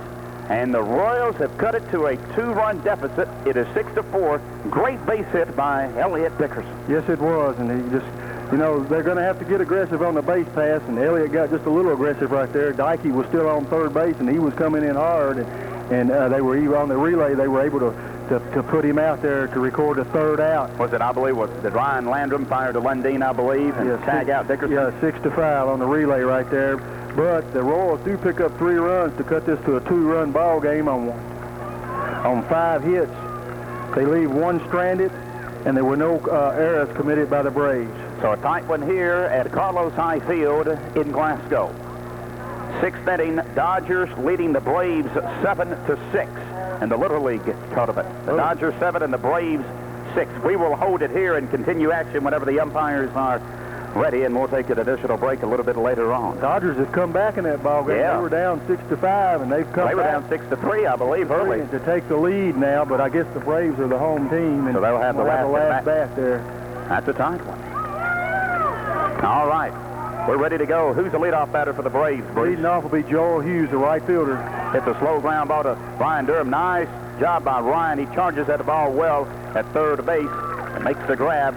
Speaker 2: and the Royals have cut it to a 2-run deficit. It is 6-4. Great base hit by Elliott Dickerson.
Speaker 3: Yes, it was, and he just, they're going to have to get aggressive on the base pass, and Elliott got just a little aggressive right there. Daiki was still on third base, and he was coming in hard, and they were even on the relay. They were able to put him out there to record a third out.
Speaker 2: Did Ryan Landrum fire to Lundeen, I believe, and tag out Dickerson?
Speaker 3: Yeah, 6-5 on the relay right there. But the Royals do pick up 3 runs to cut this to a 2-run ball game on 5 hits. They leave 1 stranded, and there were no errors committed by the Braves.
Speaker 2: So a tight one here at Carlos High Field in Glasgow. 6th inning, Dodgers leading the Braves 7-6 in the Little League tournament. The Dodgers 7 and the Braves 6. We will hold it here and continue action whenever the umpires are ready, and we'll take an additional break a little bit later on.
Speaker 3: Dodgers have come back in that ball game.
Speaker 2: Yeah.
Speaker 3: They were down 6-5, and they've come back.
Speaker 2: They were down 6-3, I believe, early.
Speaker 3: To take the lead now, but I guess the Braves are the home team, and
Speaker 2: so they'll have the last
Speaker 3: bat there.
Speaker 2: That's a tight one. All right. We're ready to go. Who's the leadoff batter for the Braves, Bruce?
Speaker 3: Leading off will be Joel Hughes, the right fielder.
Speaker 2: It's a slow ground ball to Ryan Durham. Nice job by Ryan. He charges at the ball well at third base and makes the grab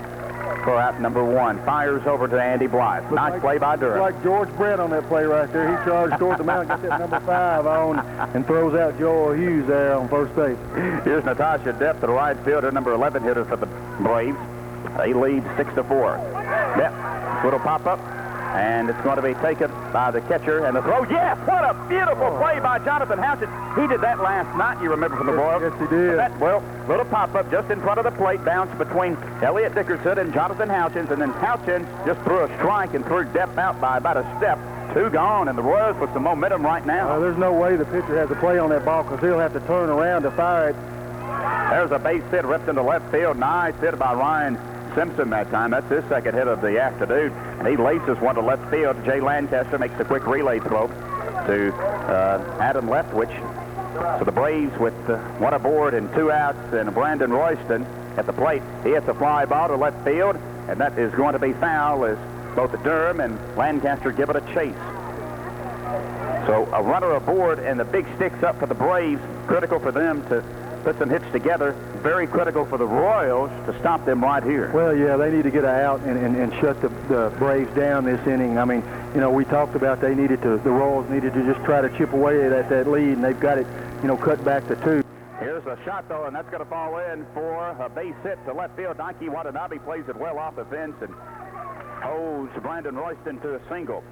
Speaker 2: for out number 1. Fires over to Andy Blythe. Nice play by Durham.
Speaker 3: Like George Brett on that play right there. He charged towards the mound, gets that number 5 on, and throws out Joel Hughes there on first base.
Speaker 2: Here's Natasha Depp, the right fielder, number 11 hitter for the Braves. They lead 6-4. Depp, little pop-up, and it's going to be taken by the catcher, and the throw. Yes, what a beautiful play by Jonathan Houchins. He did that last night, you remember, from the Royals.
Speaker 3: Yes, he did.
Speaker 2: Little pop-up just in front of the plate, bounced between Elliot Dickerson and Jonathan Houchins, and then Houchins just threw a strike and threw Depp out by about a step. 2 gone, and the Royals with some momentum right now.
Speaker 3: There's no way the pitcher has to play on that ball because he'll have to turn around to fire it.
Speaker 2: There's a base hit ripped into left field. Nice hit by Ryan Simpson that time. That's his second hit of the afternoon. And he laces one to left field. Jay Lancaster makes a quick relay throw to Adam Leftwich. So the Braves with 1 aboard and 2 outs, and Brandon Royston at the plate. He hits a fly ball to left field, and that is going to be foul as both Durham and Lancaster give it a chase. So a runner aboard and the big sticks up for the Braves. Critical for them to put some hits together. Very critical for the Royals to stop them right here.
Speaker 3: Well, yeah, they need to get out and shut the Braves down this inning. I mean, you know, we talked about the Royals needed to just try to chip away at that lead, and they've got it, you know, cut back to 2.
Speaker 2: Here's a shot, though, and that's going to fall in for a base hit to left field. Nike Watanabe plays it well off the fence and holds Brandon Royston to a single.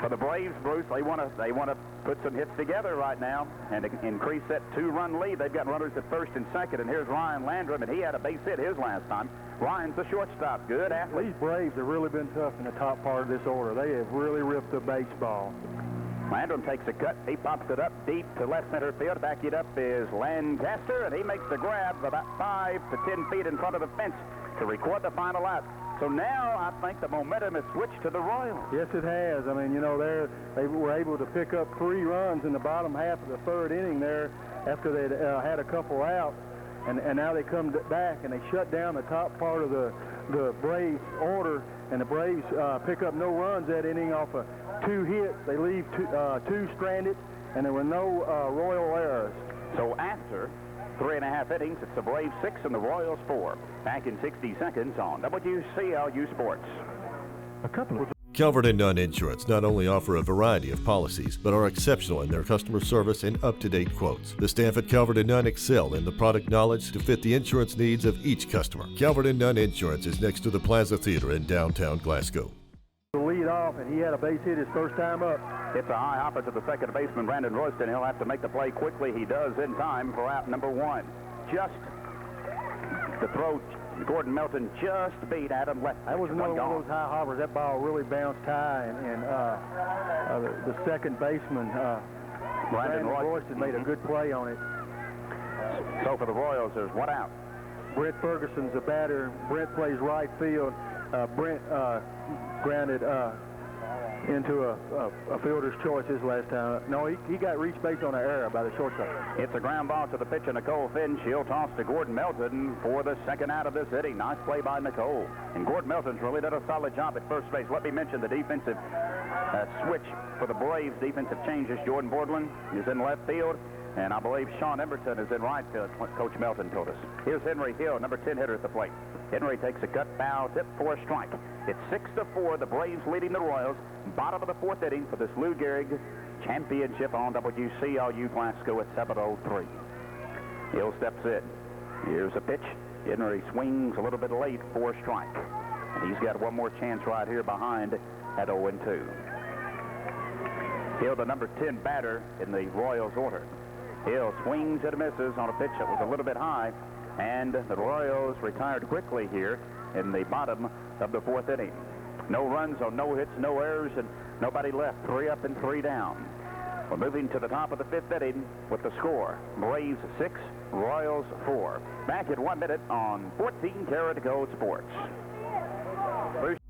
Speaker 2: For the Braves, Bruce, they want to put some hits together right now and increase that 2-run lead. They've got runners at first and second, and here's Ryan Landrum, and he had a base hit his last time. Ryan's the shortstop. Good athlete.
Speaker 3: These Braves have really been tough in the top part of this order. They have really ripped the baseball.
Speaker 2: Landrum takes a cut. He pops it up deep to left center field. Back it up is Lancaster, and he makes the grab about 5 to 10 feet in front of the fence to record the final out. So now I think the momentum has switched to the Royals.
Speaker 3: Yes, it has. I mean, you know, they were able to pick up 3 runs in the bottom half of the 3rd inning there after they'd had a couple out, and now they come back and they shut down the top part of the Braves order, and the Braves pick up no runs that inning off of 2 hits. They leave 2 stranded, and there were no Royal errors.
Speaker 2: So after 3.5 innings, it's the Braves 6 and the Royals 4. Back in 60 seconds on WCLU Sports.
Speaker 1: Calvert and Nunn Insurance not only offer a variety of policies, but are exceptional in their customer service and up-to-date quotes. The staff at Calvert and Nunn excel in the product knowledge to fit the insurance needs of each customer. Calvert and Nunn Insurance is next to the Plaza Theater in downtown Glasgow.
Speaker 3: Lead off, and he had a base hit his first time up.
Speaker 2: It's a high hopper to the second baseman, Brandon Royston. He'll have to make the play quickly. He does in time for out number 1. Just the throw, Gordon Melton just beat Adam Left.
Speaker 3: That was another one of those high hoppers. That ball really bounced high, and the second baseman, Brandon Royston, made a good play on it.
Speaker 2: So for the Royals, there's 1 out.
Speaker 3: Brent Ferguson's the batter. Brent plays right field. Brent grounded into a fielder's choice his last time. No, he got reached base on an error by the shortstop.
Speaker 2: It's a ground ball to the pitcher, Nicole Finch. He'll toss to Gordon Melton for the second out of this inning. Nice play by Nicole. And Gordon Melton's really done a solid job at first base. Let me mention the defensive switch for the Braves. Defensive changes. Jordan Bordelin is in left field, and I believe Sean Emberton is in right field, Coach Melton told us. Here's Henry Hill, number 10 hitter at the plate. Henry takes a cut, foul tip for a strike. It's 6-4, the Braves leading the Royals. Bottom of the 4th inning for this Lou Gehrig championship on WCLU Glasgow at 7:03. Hill steps in. Here's a pitch. Henry swings a little bit late for a strike. And he's got one more chance right here behind at 0-2. Hill, the number 10 batter in the Royals order. Hill swings and misses on a pitch that was a little bit high, and the Royals retired quickly here in the bottom of the 4th inning. No runs on no hits, no errors, and nobody left. 3 up and 3 down. We're moving to the top of the 5th inning with the score. Braves 6, Royals 4. Back in 1 minute on 14 Karat Gold Sports.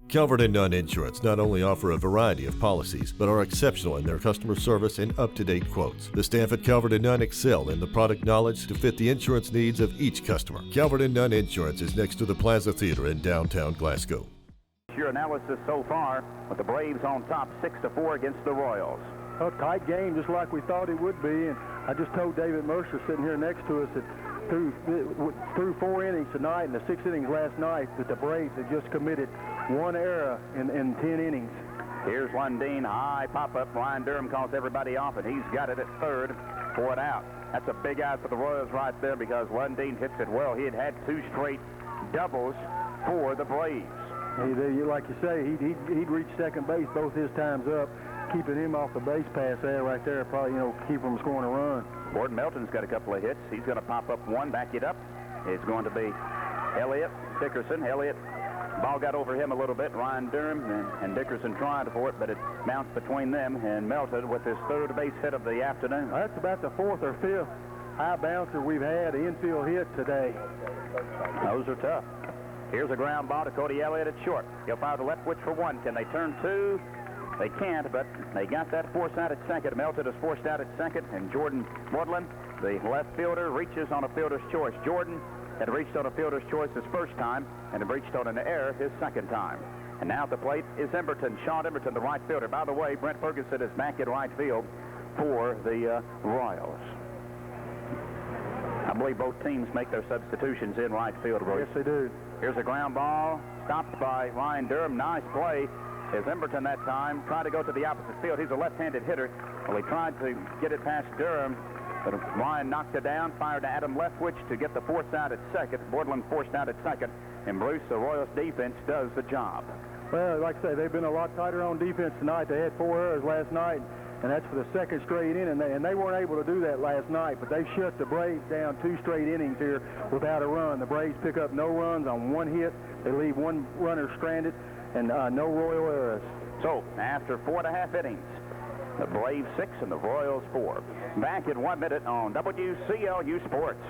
Speaker 1: Calvert and Nunn Insurance not only offer a variety of policies, but are exceptional in their customer service and up-to-date quotes. The staff at Calvert and Nunn excel in the product knowledge to fit the insurance needs of each customer. Calvert and Nunn Insurance is next to the Plaza Theater in downtown Glasgow.
Speaker 2: your analysis so far with the Braves on top 6-4 against the Royals?
Speaker 3: A tight game, just like we thought it would be. And I just told David Mercer sitting here next to us that through 4 innings tonight and the 6 innings last night that the Braves have just committed 1 error in 10 innings.
Speaker 2: Here's Lundeen, high pop-up. Ryan Durham calls everybody off, and he's got it at third for it out. That's a big out for the Royals right there because Lundeen hits it well. He had 2 straight doubles for the Braves.
Speaker 3: Like you say, he'd reach second base both his times up. Keeping him off the base pass there right there probably, keep him scoring a run.
Speaker 2: Gordon Melton's got a couple of hits. He's going to pop up one, back it up. It's going to be Elliott, Dickerson. Elliott, ball got over him a little bit. Ryan Durham and Dickerson tried for it, but it bounced between them, and Melton with his 3rd base hit of the afternoon.
Speaker 3: That's about the 4th or 5th high bouncer we've had, infield hit today.
Speaker 2: Those are tough. Here's a ground ball to Cody Elliott at short. He'll fire to Leftwich for 1. Can they turn 2? They can't, but they got that force out at second. Melton is forced out at second, and Jordan Woodland, the left fielder, reaches on a fielder's choice. Jordan had reached on a fielder's choice his first time and had reached on an error his second time. And now at the plate is Emberton, Sean Emberton, the right fielder. By the way, Brent Ferguson is back in right field for the Royals. I believe both teams make their substitutions in right field.
Speaker 3: Yes, they do.
Speaker 2: Here's a ground ball, stopped by Ryan Durham. Nice play. As Emberton that time tried to go to the opposite field. He's a left-handed hitter. Well, he tried to get it past Durham, but Ryan knocked it down, fired to Adam Leftwich to get the force out at second. Borderland forced out at second, and Bruce, the Royals defense, does the job.
Speaker 3: Well, like I say, they've been a lot tighter on defense tonight. They had 4 errors last night, and that's for the 2nd straight inning, and they weren't able to do that last night, but they shut the Braves down 2 straight innings here without a run. The Braves pick up no runs on 1 hit. They leave 1 runner stranded, and no Royal errors.
Speaker 2: So, after 4.5 innings, the Braves 6 and the Royals 4. Back in 1 minute on WCLU Sports.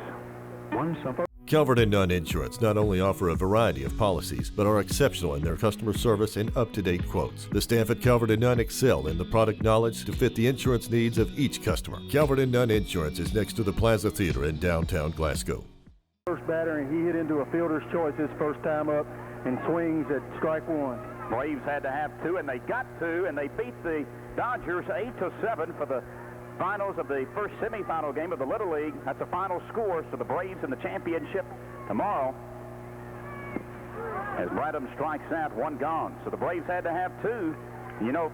Speaker 1: Calvert and Nunn Insurance not only offer a variety of policies, but are exceptional in their customer service and up-to-date quotes. The staff at Calvert and Nunn excel in the product knowledge to fit the insurance needs of each customer. Calvert and Nunn Insurance is next to the Plaza Theater in downtown Glasgow.
Speaker 3: First batter, and he hit into a fielder's choice his first time up and swings at strike 1.
Speaker 2: Braves had to have 2, and they got 2, and they beat the Dodgers 8-7 for the finals of the first semifinal game of the Little League. That's the final score, so the Braves in the championship tomorrow. As Bradham strikes out, 1 gone. So the Braves had to have 2.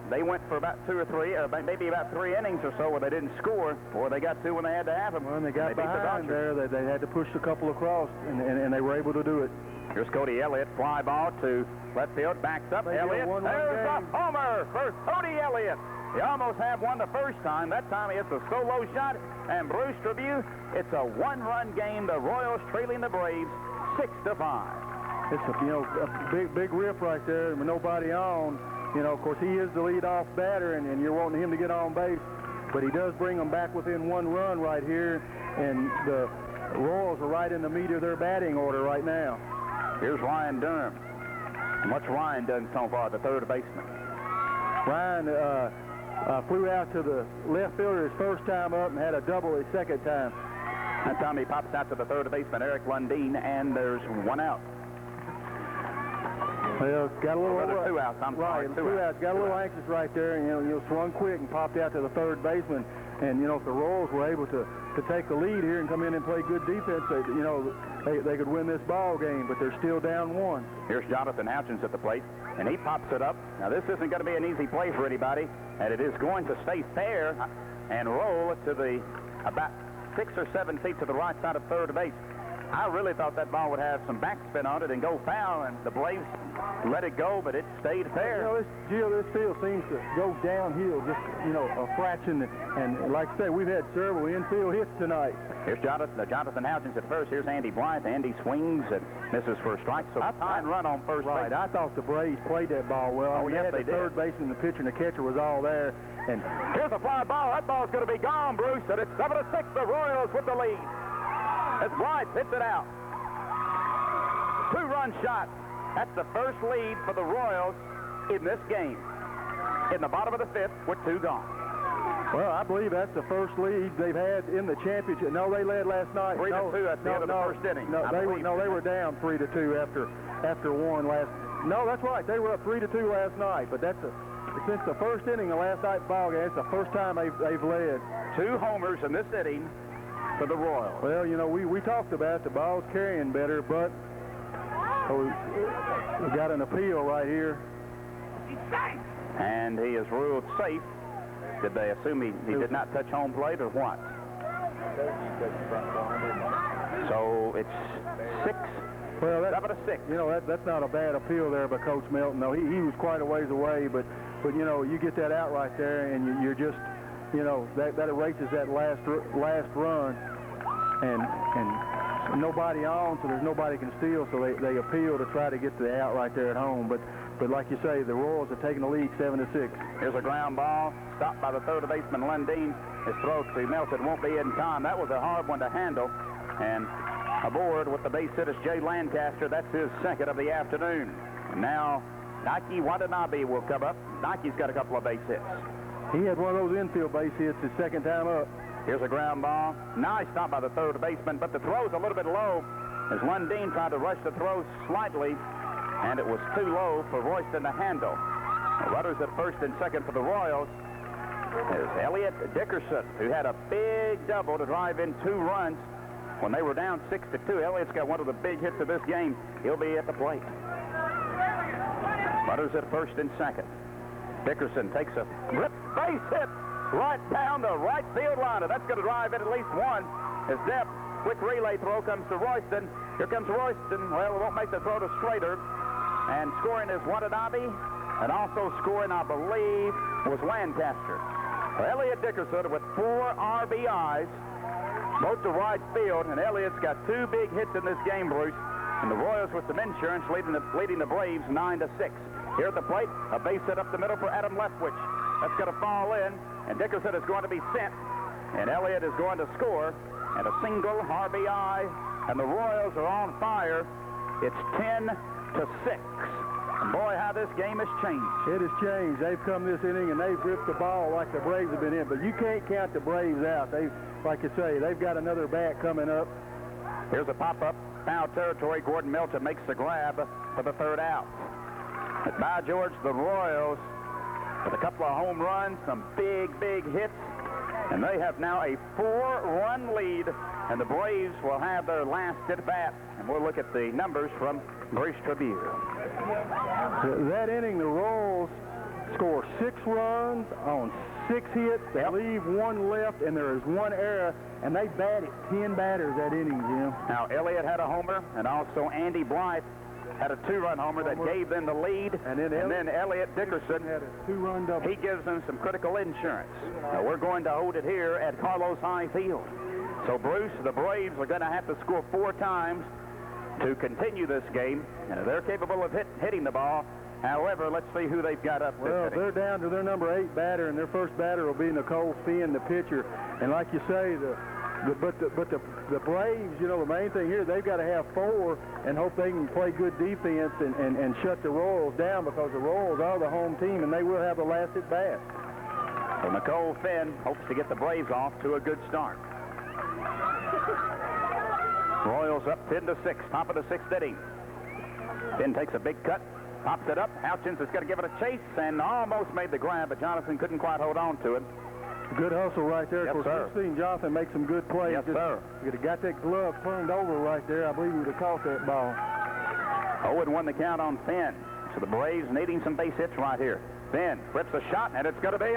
Speaker 2: They went for about 2 or 3, or maybe about 3 innings or so where they didn't score, or they got 2 when they had to have them.
Speaker 3: When they got behind there, they had to push a couple across, and they were able to do it.
Speaker 2: Here's Cody Elliott, fly ball to left field, backs up. Elliott, there's a homer for Cody Elliott. He almost had one the first time. That time he hits a solo shot, and Bruce Tribune, it's a 1-run game. The Royals trailing the Braves 6-5.
Speaker 3: It's a big rip right there with nobody on. Of course, he is the leadoff batter, and you're wanting him to get on base, but he does bring them back within 1 run right here, and the Royals are right in the meat of their batting order right now.
Speaker 2: Here's Ryan Durham. What's Ryan done so far, the 3rd baseman?
Speaker 3: Ryan flew out to the left fielder his first time up and had a double his second time.
Speaker 2: That time he pops out to the 3rd baseman, Eric Lundeen, and there's 1 out.
Speaker 3: Well, got a little
Speaker 2: 2 outs. I'm sorry,
Speaker 3: 2 outs. Got a little anxious right there, and swung quick and popped out to the 3rd baseman. And if the Royals were able to take the lead here and come in and play good defense, they could win this ball game. But they're still down 1.
Speaker 2: Here's Jonathan Houchins at the plate, and he pops it up. Now this isn't going to be an easy play for anybody, and it is going to stay fair and roll to the about 6 or 7 feet to the right side of 3rd base. I really thought that ball would have some backspin on it and go foul, and the Braves let it go, but it stayed fair.
Speaker 3: This field seems to go downhill just, a fraction. And like I say, we've had several infield hits tonight.
Speaker 2: Here's Jonathan Houchins at first. Here's Andy Blythe. Andy swings and misses for a strike, so fine run on first base.
Speaker 3: Right, I thought the Braves played that ball well.
Speaker 2: Oh, yes, they did.
Speaker 3: The 3rd baseman, the pitcher, and the catcher was all there. And
Speaker 2: here's a fly ball. That ball's going to be gone, Bruce, and it's 7-6. The Royals with the lead. As Blythe hits it out. 2-run shot. That's the first lead for the Royals in this game. In the bottom of the 5th with 2 gone.
Speaker 3: Well, I believe that's the first lead they've had in the championship. No, they led last night.
Speaker 2: 3-2 at the end of the first inning.
Speaker 3: They were down 3-2 after 1 last No, that's right. They were up 3-2 last night, but since the first inning of last night's ball game, it's the first time they've led.
Speaker 2: 2 homers in this inning for the Royals.
Speaker 3: Well, you know, we talked about the ball's carrying better, but we got an appeal right here.
Speaker 2: And he is ruled safe. Did they assume he did not touch home plate or what? So it's 6.
Speaker 3: Well,
Speaker 2: 7-6.
Speaker 3: You know, that's not a bad appeal there by Coach Melton. No, he was quite a ways away, but you know, you get that out right there, and you're just, you know, that erases that last run, and nobody on, so there's nobody can steal, so they appeal to try to get the out right there at home. But like you say, the Royals are taking the lead 7-6.
Speaker 2: Here's a ground ball, stopped by the third baseman, Lundeen. His throw to Melton won't be in time. That was a hard one to handle. And aboard with the base hitter, Jay Lancaster. That's his second of the afternoon. And now Nike Watanabe will come up. Nike's got a couple of base hits.
Speaker 3: He had one of those infield base hits his second time up.
Speaker 2: Here's a ground ball. Nice stop by the third baseman, but the throw's a little bit low as Lundeen tried to rush the throw slightly, and it was too low for Royston to handle. The runners at first and second for the Royals is Elliot Dickerson, who had a big double to drive in 2 runs when they were down 6-2. Elliott's got one of the big hits of this game. He'll be at the plate. Runners at first and second. Dickerson takes a rip base hit right down the right field line. That's going to drive in at least one. As Depp, quick relay throw comes to Royston. Here comes Royston. Well, it won't make the throw to Slater. And scoring is Watanabe. And also scoring, I believe, was Lancaster. Elliot Dickerson with 4 RBIs, both to right field. And Elliott's got 2 big hits in this game, Bruce. And the Royals with some insurance leading the Braves 9-6. Here at the plate, a base hit up the middle for Adam Leftwich. That's going to fall in, and Dickerson is going to be sent. And Elliott is going to score, and a single RBI, and the Royals are on fire. It's 10-6. And boy, how this game has changed.
Speaker 3: It has changed. They've come this inning, and they've ripped the ball like the Braves have been in. But you can't count the Braves out. Like you say, they've got another bat coming up.
Speaker 2: Here's a pop-up, foul territory. Gordon Melton makes the grab for the third out. But by George, the Royals, with a couple of home runs, some big hits, and they have now a 4-run lead, and the Braves will have their last at-bat. And we'll look at the numbers from Bruce Tribune.
Speaker 3: That inning, the Royals score 6 runs on 6 hits. They leave 1 left, and there is 1 error, and they batted 10 batters that inning, Jim.
Speaker 2: Now, Elliott had a homer, and also Andy Blythe had a 2-run homer that gave them the lead. And then Elliot Dickerson
Speaker 3: had a 2-run double.
Speaker 2: He gives them some critical insurance. Now, we're going to hold it here at Carlos High Field. So, Bruce, the Braves are going to have to score 4 times to continue this game. And they're capable of hitting the ball. However, let's see who they've got up.
Speaker 3: Well, they're down to their number 8 batter, and their first batter will be Nicole Finn, the pitcher. And like you say, the Braves, you know, the main thing here, they've got to have 4 and hope they can play good defense and shut the Royals down, because the Royals are the home team, and they will have the last at bat.
Speaker 2: So Nicole Finn hopes to get the Braves off to a good start. Royals up 10-6, top of the 6th inning. Finn takes a big cut, pops it up. Houchins is going to give it a chase and almost made the grab, but Jonathan couldn't quite hold on to it.
Speaker 3: Good hustle right there.
Speaker 2: Yes,
Speaker 3: of course, we've seen Jonathan make some good plays.
Speaker 2: Yes, sir.
Speaker 3: If he'd have got that glove turned over right there, I believe he would have caught that ball.
Speaker 2: 0-1 the count on Finn. So the Braves needing some base hits right here. Finn flips a shot, and it's going to be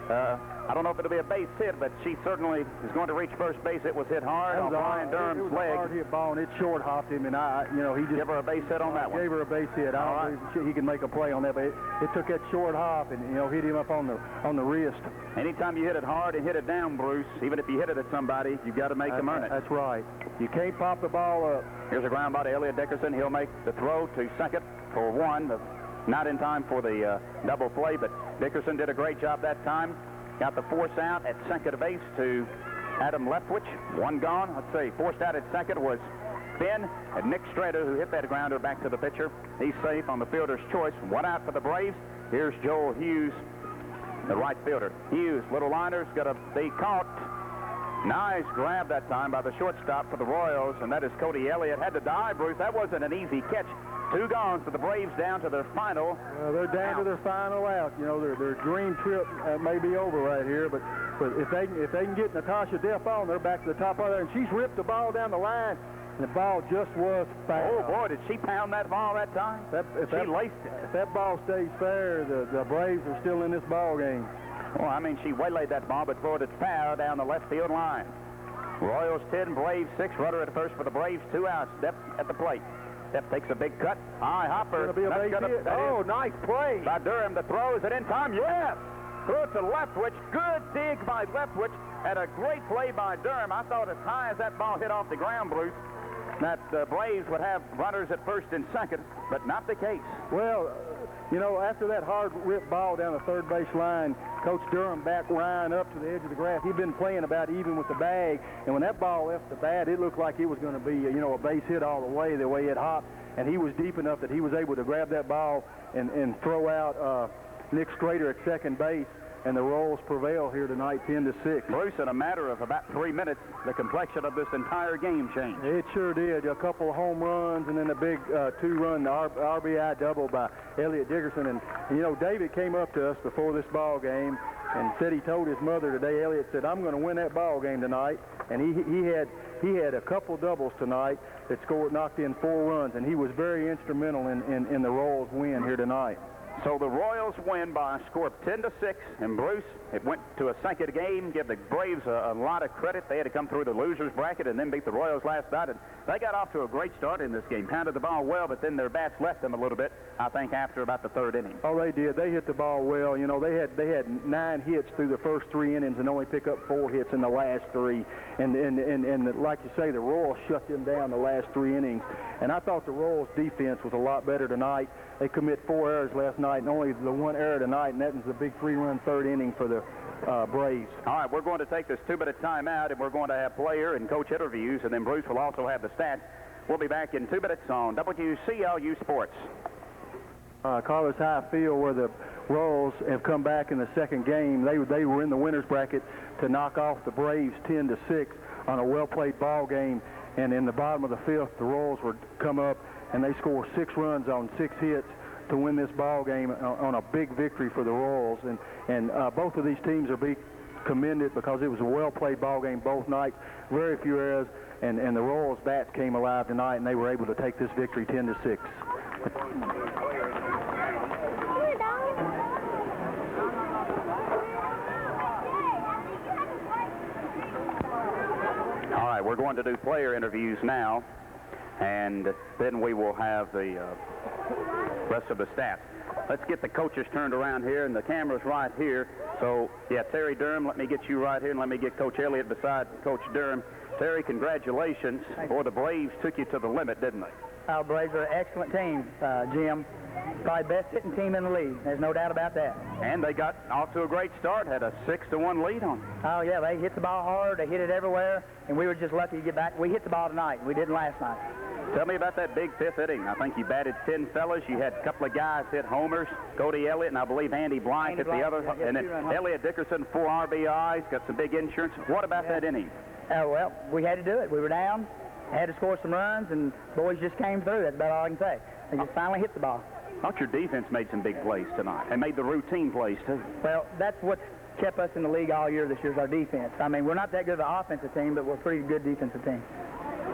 Speaker 2: I don't know if it'll be a base hit, but she certainly is going to reach first base. It was hit hard on Brian Durham's leg.
Speaker 3: It was a hard hit ball, and it short hopped him, and he just
Speaker 2: gave her a base hit on that one.
Speaker 3: Gave her a base hit. I don't believe he can make a play on that, but it took that short hop and hit him up on the wrist.
Speaker 2: Anytime you hit it hard and hit it down, Bruce, even if you hit it at somebody, you've got to make them earn it.
Speaker 3: That's right. You can't pop the ball up.
Speaker 2: Here's a ground ball to Elliot Dickerson. He'll make the throw to second for 1. Not in time for the double play, but Dickerson did a great job that time. Got the force out at second base to Adam Leftwich. 1 gone. Let's see. Forced out at second was Finn, and Nick Strader, who hit that grounder back to the pitcher. He's safe on the fielder's choice. 1 out for the Braves. Here's Joel Hughes, the right fielder. Hughes, little liner's going to be caught. Nice grab that time by the shortstop for the Royals, and that is Cody Elliott. Had to dive, Bruce. That wasn't an easy catch. 2 gone for the Braves down to their final.
Speaker 3: They're down
Speaker 2: out.
Speaker 3: to their final out. You know, their dream trip may be over right here, but if they can get Natasha Depp on, they're back to the top of there, and she's ripped the ball down the line, and the ball just was foul.
Speaker 2: Oh boy, did she pound that ball that time? She laced it.
Speaker 3: If that ball stays fair, the Braves are still in this ball game.
Speaker 2: Well, I mean, she waylaid that ball before it's foul down the left field line. Royals 10, Braves 6. Runner at first for the Braves, 2 outs. Depp at the plate. Depp takes a big cut. High hopper.
Speaker 3: It's going to be a base hit. Oh, nice play.
Speaker 2: By Durham that throws it in time. Yes! Threw it to Leftwich. Good dig by Leftwich. And a great play by Durham. I thought as high as that ball hit off the ground, Bruce, that the Braves would have runners at first and second, but not the case.
Speaker 3: Well, you know, after that hard rip ball down the third base line, Coach Durham backed Ryan up to the edge of the grass. He'd been playing about even with the bag, and when that ball left the bat, it looked like it was going to be, you know, a base hit all the way it hopped, and he was deep enough that he was able to grab that ball and throw out Nick Strader at second base. And the Royals prevail here tonight, 10-6.
Speaker 2: Bruce, in a matter of about 3 minutes, the complexion of this entire game changed.
Speaker 3: It sure did. A couple of home runs and then a big 2-run RBI double by Elliot Dickerson. And, you know, David came up to us before this ball game and said he told his mother today, Elliot said, I'm going to win that ball game tonight. And he had a couple doubles tonight that knocked in 4 runs, and he was very instrumental in the Royals win here tonight.
Speaker 2: So the Royals win by a score of 10-6, and Bruce, it went to a second game. Give the Braves a lot of credit. They had to come through the losers bracket and then beat the Royals last night, and they got off to a great start in this game. Pounded the ball well, but then their bats left them a little bit, I think, after about the 3rd inning.
Speaker 3: Oh, they did. They hit the ball well. You know, they had 9 hits through the first 3 innings and only pick up 4 hits in the last 3. And like you say, the Royals shut them down the last 3 innings. And I thought the Royals defense was a lot better tonight. They commit 4 errors last night and only the 1 error tonight, and that was the big 3-run 3rd inning for the Braves.
Speaker 2: All right, we're going to take this 2-minute timeout, and we're going to have player and coach interviews, and then Bruce will also have the stats. We'll be back in 2 minutes on WCLU Sports.
Speaker 3: Carlos High Field, where the Royals have come back in the second game. They were in the winner's bracket to knock off the Braves 10-6 on a well-played ball game, and in the bottom of the 5th, the Royals would come up and they score 6 runs on 6 hits to win this ball game on a big victory for the Royals. And both of these teams are be commended because it was a well-played ball game both nights, very few errors, and the Royals' bats came alive tonight, and they were able to take this victory 10-6.
Speaker 2: All right, we're going to do player interviews now, and then we will have the rest of the stats. Let's get the coaches turned around here, and the camera's right here. So, yeah, Terry Durham, let me get you right here, and let me get Coach Elliott beside Coach Durham. Terry, congratulations. Boy, the Braves took you to the limit, didn't they?
Speaker 4: Our Braves are an excellent team, Jim. Probably best hitting team in the league. There's no doubt about that.
Speaker 2: And they got off to a great start, had a 6-1 lead on them.
Speaker 4: Oh, yeah, they hit the ball hard. They hit it everywhere, and we were just lucky to get back. We hit the ball tonight. We didn't last night.
Speaker 2: Tell me about that big 5th inning. I think you batted 10 fellas. You had a couple of guys hit homers. Cody Elliott and I believe Andy Blank hit the other.
Speaker 4: Yeah,
Speaker 2: and then Elliott Dickerson, 4 RBIs, got some big insurance. What about that inning?
Speaker 4: Well, we had to do it. We were down, had to score some runs, and boys just came through. That's about all I can say. They just finally hit the ball.
Speaker 2: I thought your defense made some big plays tonight and made the routine plays, too.
Speaker 4: Well, that's what's kept us in the league all year this year is our defense. I mean, we're not that good of an offensive team, but we're a pretty good defensive team.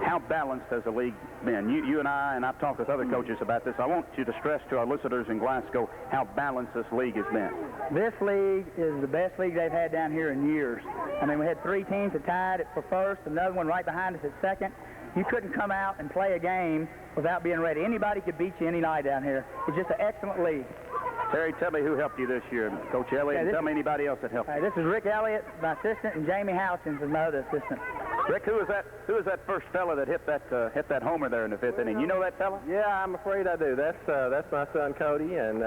Speaker 2: How balanced has the league been? You and I've talked with other coaches about this. I want you to stress to our listeners in Glasgow how balanced this league has been.
Speaker 4: This league is the best league they've had down here in years. I mean, we had 3 teams that tied it for first, another one right behind us at second. You couldn't come out and play a game without being ready. Anybody could beat you any night down here. It's just an excellent league.
Speaker 2: Terry, tell me who helped you this year, Coach Elliott, and tell me anybody else that helped you.
Speaker 4: This is Rick Elliott, my assistant, and Jamie Houskins is my other assistant.
Speaker 2: Rick, who was that first fella that hit that homer there in the 5th inning? You know that fella?
Speaker 5: Yeah, I'm afraid I do. That's my son Cody, and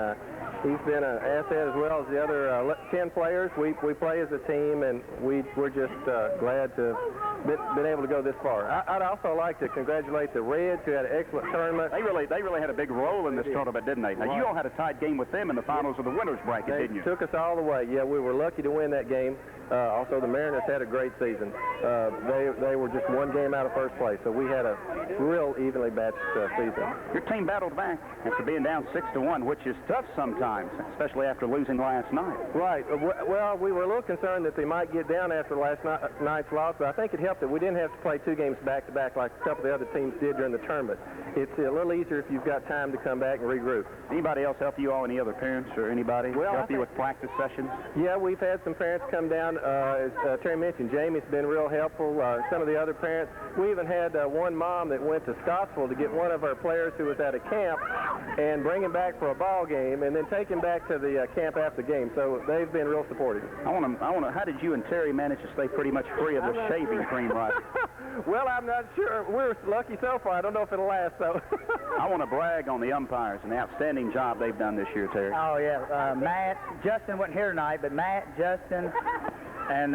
Speaker 5: he's been an asset as well as the other 10 players. We play as a team, and we're just glad to have been able to go this far. I'd also like to congratulate the Reds, who had an excellent tournament.
Speaker 2: They really had a big role in this tournament, didn't they? Now, you all had a tied game with them in the finals of the winners bracket, didn't you?
Speaker 5: They took us all the way. Yeah, we were lucky to win that game. Also, the Mariners had a great season. They were just 1 game out of first place, so we had a real evenly matched season.
Speaker 2: Your team battled back after being down 6-1, which is tough sometimes, especially after losing last night.
Speaker 5: Right. Well, we were a little concerned that they might get down after last night's loss, but I think it helped that we didn't have to play 2 games back-to-back like a couple of the other teams did during the tournament. It's a little easier if you've got time to come back and regroup.
Speaker 2: Anybody else help you all? Any other parents or anybody help you with practice sessions?
Speaker 5: Yeah, we've had some parents come down. As Terry mentioned, Jamie's been real helpful. Some of the other parents. We even had one mom that went to Scottsville to get one of our players who was at a camp and bring him back for a ball game and then take him back to the camp after the game. So they've been real supportive.
Speaker 2: How did you and Terry manage to stay pretty much free of the shaving cream right?
Speaker 5: Well, I'm not sure. We're lucky so far. I don't know if it'll last, though.
Speaker 2: I want to brag on the umpires and the outstanding job they've done this year, Terry.
Speaker 4: Oh, yeah. Matt, Justin wasn't here tonight, but Matt, Justin, and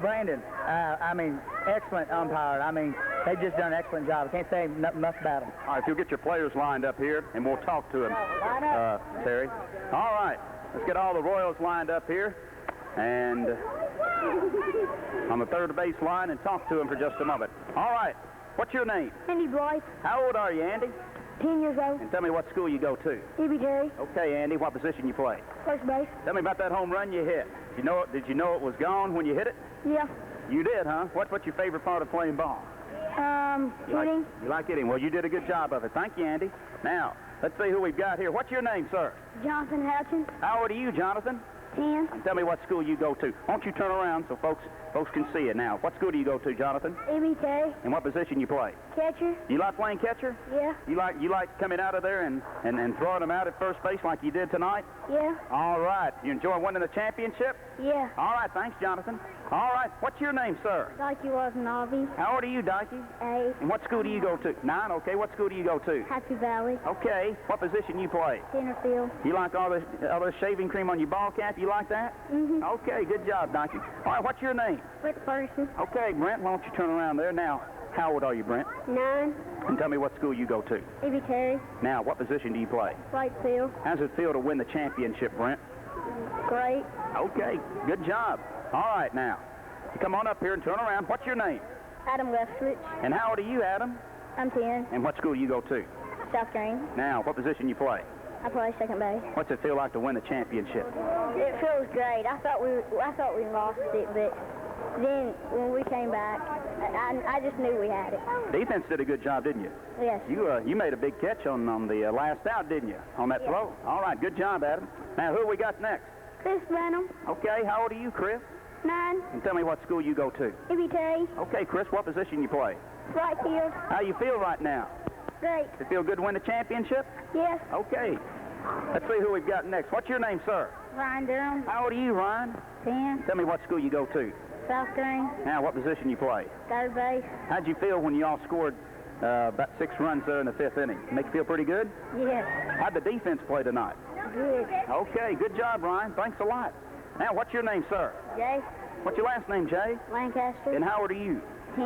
Speaker 4: Brandon. I mean, excellent umpire. I mean, they've just done an excellent job. I can't say nothing much about them.
Speaker 2: All right, if you'll get your players lined up here, and we'll talk to them, Terry. All right, let's get all the Royals lined up here, and on the third base line, and talk to them for just a moment. All right, what's your name?
Speaker 6: Andy Blythe,
Speaker 2: How old are you, Andy?
Speaker 6: 10 years old.
Speaker 2: And tell me what school you go to.
Speaker 6: E.B. Terry,
Speaker 2: Okay, Andy, what position you play?
Speaker 6: first base.
Speaker 2: Tell me about that home run you hit. Did you know it was gone when you hit it?
Speaker 6: Yeah.
Speaker 2: You did, huh? What's your favorite part of playing ball?
Speaker 6: Hitting.
Speaker 2: You like hitting. Well, you did a good job of it. Thank you, Andy. Now, let's see who we've got here. What's your name, sir?
Speaker 6: Jonathan Houchin,
Speaker 2: How old are you, Jonathan?
Speaker 6: 10.
Speaker 2: And tell me what school you go to. Why don't you turn around so folks can see it now. What school do you go to, Jonathan?
Speaker 6: E.B. Terry,
Speaker 2: And what position you play?
Speaker 6: catcher.
Speaker 2: You like playing catcher?
Speaker 6: Yeah.
Speaker 2: You like coming out of there and throwing them out at first base like you did tonight?
Speaker 6: Yeah.
Speaker 2: All right. You enjoy winning the championship?
Speaker 6: Yeah.
Speaker 2: All right. Thanks, Jonathan. All right. What's your name, sir?
Speaker 6: Dikey Wasanavi,
Speaker 2: How old are you, Dikey?
Speaker 6: 8.
Speaker 2: And what school do you go to? 9. Okay. What school do you go to?
Speaker 6: Happy Valley,
Speaker 2: Okay. What position you play?
Speaker 6: center field.
Speaker 2: You like all this shaving cream on your ball cap? You like that?
Speaker 6: Mm-hmm.
Speaker 2: Okay. Good job, Dikey. All right. What's your name?
Speaker 6: Brett Ferguson,
Speaker 2: Okay, Brent. Why don't you turn around there now? How old are you, Brent?
Speaker 6: 9.
Speaker 2: And tell me what school you go to.
Speaker 6: E.B. Terry,
Speaker 2: Now, what position do you play?
Speaker 6: right field.
Speaker 2: How's it feel to win the championship, Brent?
Speaker 6: Great.
Speaker 2: Okay. Good job. All right, now. You come on up here and turn around. What's your name?
Speaker 6: Adam Leftwich,
Speaker 2: And how old are you, Adam?
Speaker 6: I'm 10.
Speaker 2: And what school do you go to?
Speaker 6: South Green,
Speaker 2: Now, what position you play?
Speaker 6: I play second base.
Speaker 2: What's it feel like to win the championship?
Speaker 6: It feels great. I thought we lost it, but then when we came back, I just knew we had it.
Speaker 2: Defense did a good job, didn't you?
Speaker 6: Yes.
Speaker 2: You made a big catch on the last out, didn't you? On that
Speaker 6: Yeah.
Speaker 2: throw. All right, good job, Adam. Now, who we got next?
Speaker 6: Chris Branham,
Speaker 2: Okay, how old are you, Chris?
Speaker 6: 9.
Speaker 2: And tell me what school you go to.
Speaker 6: E.B. Terry,
Speaker 2: Okay, Chris, what position you play?
Speaker 6: right field.
Speaker 2: How you feel right now?
Speaker 6: Great.
Speaker 2: Does it feel good to win the championship?
Speaker 6: Yes.
Speaker 2: Okay. Let's see who we've got next. What's your name, sir?
Speaker 6: Ryan Durham,
Speaker 2: How old are you, Ryan?
Speaker 6: 10.
Speaker 2: Tell me what school you go to.
Speaker 6: South Green,
Speaker 2: Now, what position you play?
Speaker 6: third base.
Speaker 2: How'd you feel when you all scored about 6 runs there in the 5th inning? Make you feel pretty good?
Speaker 6: Yes.
Speaker 2: How'd the defense play tonight?
Speaker 6: Good.
Speaker 2: Okay, good job, Ryan. Thanks a lot. Now, what's your name, sir?
Speaker 6: Jay,
Speaker 2: What's your last name, Jay?
Speaker 6: Lancaster,
Speaker 2: And how old are you?
Speaker 6: 10.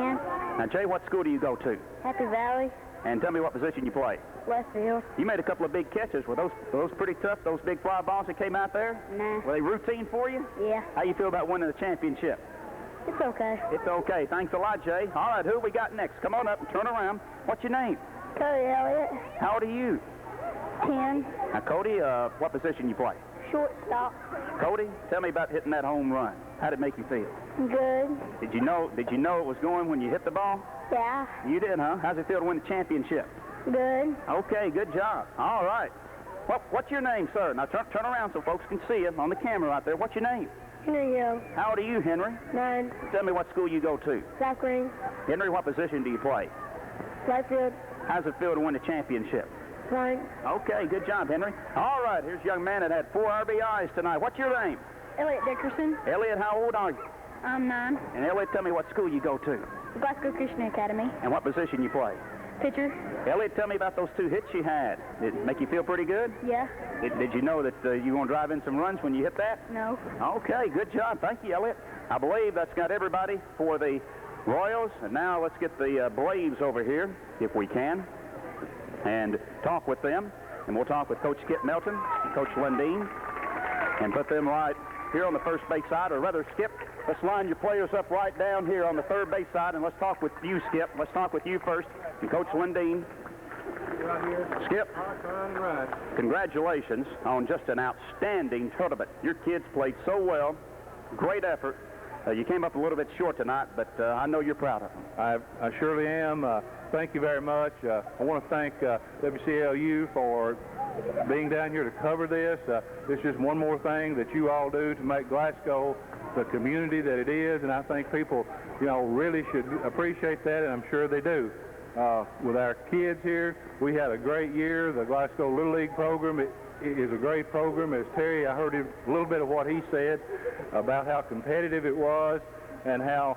Speaker 2: Now, Jay, what school do you go to?
Speaker 6: Happy Valley,
Speaker 2: And tell me what position you play.
Speaker 6: left field.
Speaker 2: You made a couple of big catches. Were those pretty tough, those big fly balls that came out there?
Speaker 6: Nah.
Speaker 2: Were they routine for you?
Speaker 6: Yeah.
Speaker 2: How you feel about winning the championship?
Speaker 6: It's okay.
Speaker 2: It's okay. Thanks a lot, Jay. All right, who we got next? Come on up and turn around. What's your name?
Speaker 6: Cody Elliott,
Speaker 2: How old are you?
Speaker 6: 10.
Speaker 2: Now, Cody, what position you play?
Speaker 6: Shortstop.
Speaker 2: Cody, tell me about hitting that home run. How did it make you feel?
Speaker 6: Good.
Speaker 2: Did you know it was going when you hit the ball?
Speaker 6: Yeah.
Speaker 2: You did, huh? How's it feel to win the championship?
Speaker 6: Good.
Speaker 2: Okay, good job. All right. What's your name, sir? Now turn around so folks can see you on the camera right there. What's your name?
Speaker 6: Henry Hill,
Speaker 2: How old are you, Henry?
Speaker 6: 9.
Speaker 2: Tell me what school you go to.
Speaker 6: South Green,
Speaker 2: Henry, what position do you play?
Speaker 6: right field.
Speaker 2: How's it feel to win the championship?
Speaker 6: Right.
Speaker 2: Okay, good job, Henry. All right, here's a young man that had 4 RBIs tonight. What's your name?
Speaker 6: Elliot Dickerson,
Speaker 2: Elliot, how old are you?
Speaker 6: I'm 9.
Speaker 2: And Elliot, tell me what school you go to
Speaker 6: Glasgow Christian Academy,
Speaker 2: and what position you play.
Speaker 6: pitcher.
Speaker 2: Elliot, tell me about those 2 hits you had. Did it make you feel pretty good?
Speaker 6: Yeah.
Speaker 2: Did you know that you were going to drive in some runs when you hit that?
Speaker 6: No.
Speaker 2: Okay, good job. Thank you, Elliot. I believe that's got everybody for the Royals. And now let's get the Braves over here, if we can, and talk with them. And we'll talk with Coach Skip Melton and Coach Lundeen and put them right here on the first base side, or rather, Skip, Let's line your players up right down here on the third base side, and let's talk with you, Skip. Let's talk with you first, and Coach Lundeen. Skip, congratulations on just an outstanding tournament. Your kids played so well, great effort. You came up a little bit short tonight, but I know you're proud of them.
Speaker 3: I surely am. Thank you very much. I want to thank WCLU for being down here to cover this. It's just one more thing that you all do to make Glasgow the community that it is, and I think people, really should appreciate that, and I'm sure they do. With our kids here, we had a great year. The Glasgow Little League program is a great program. As Terry, I heard a little bit of what he said about how competitive it was and how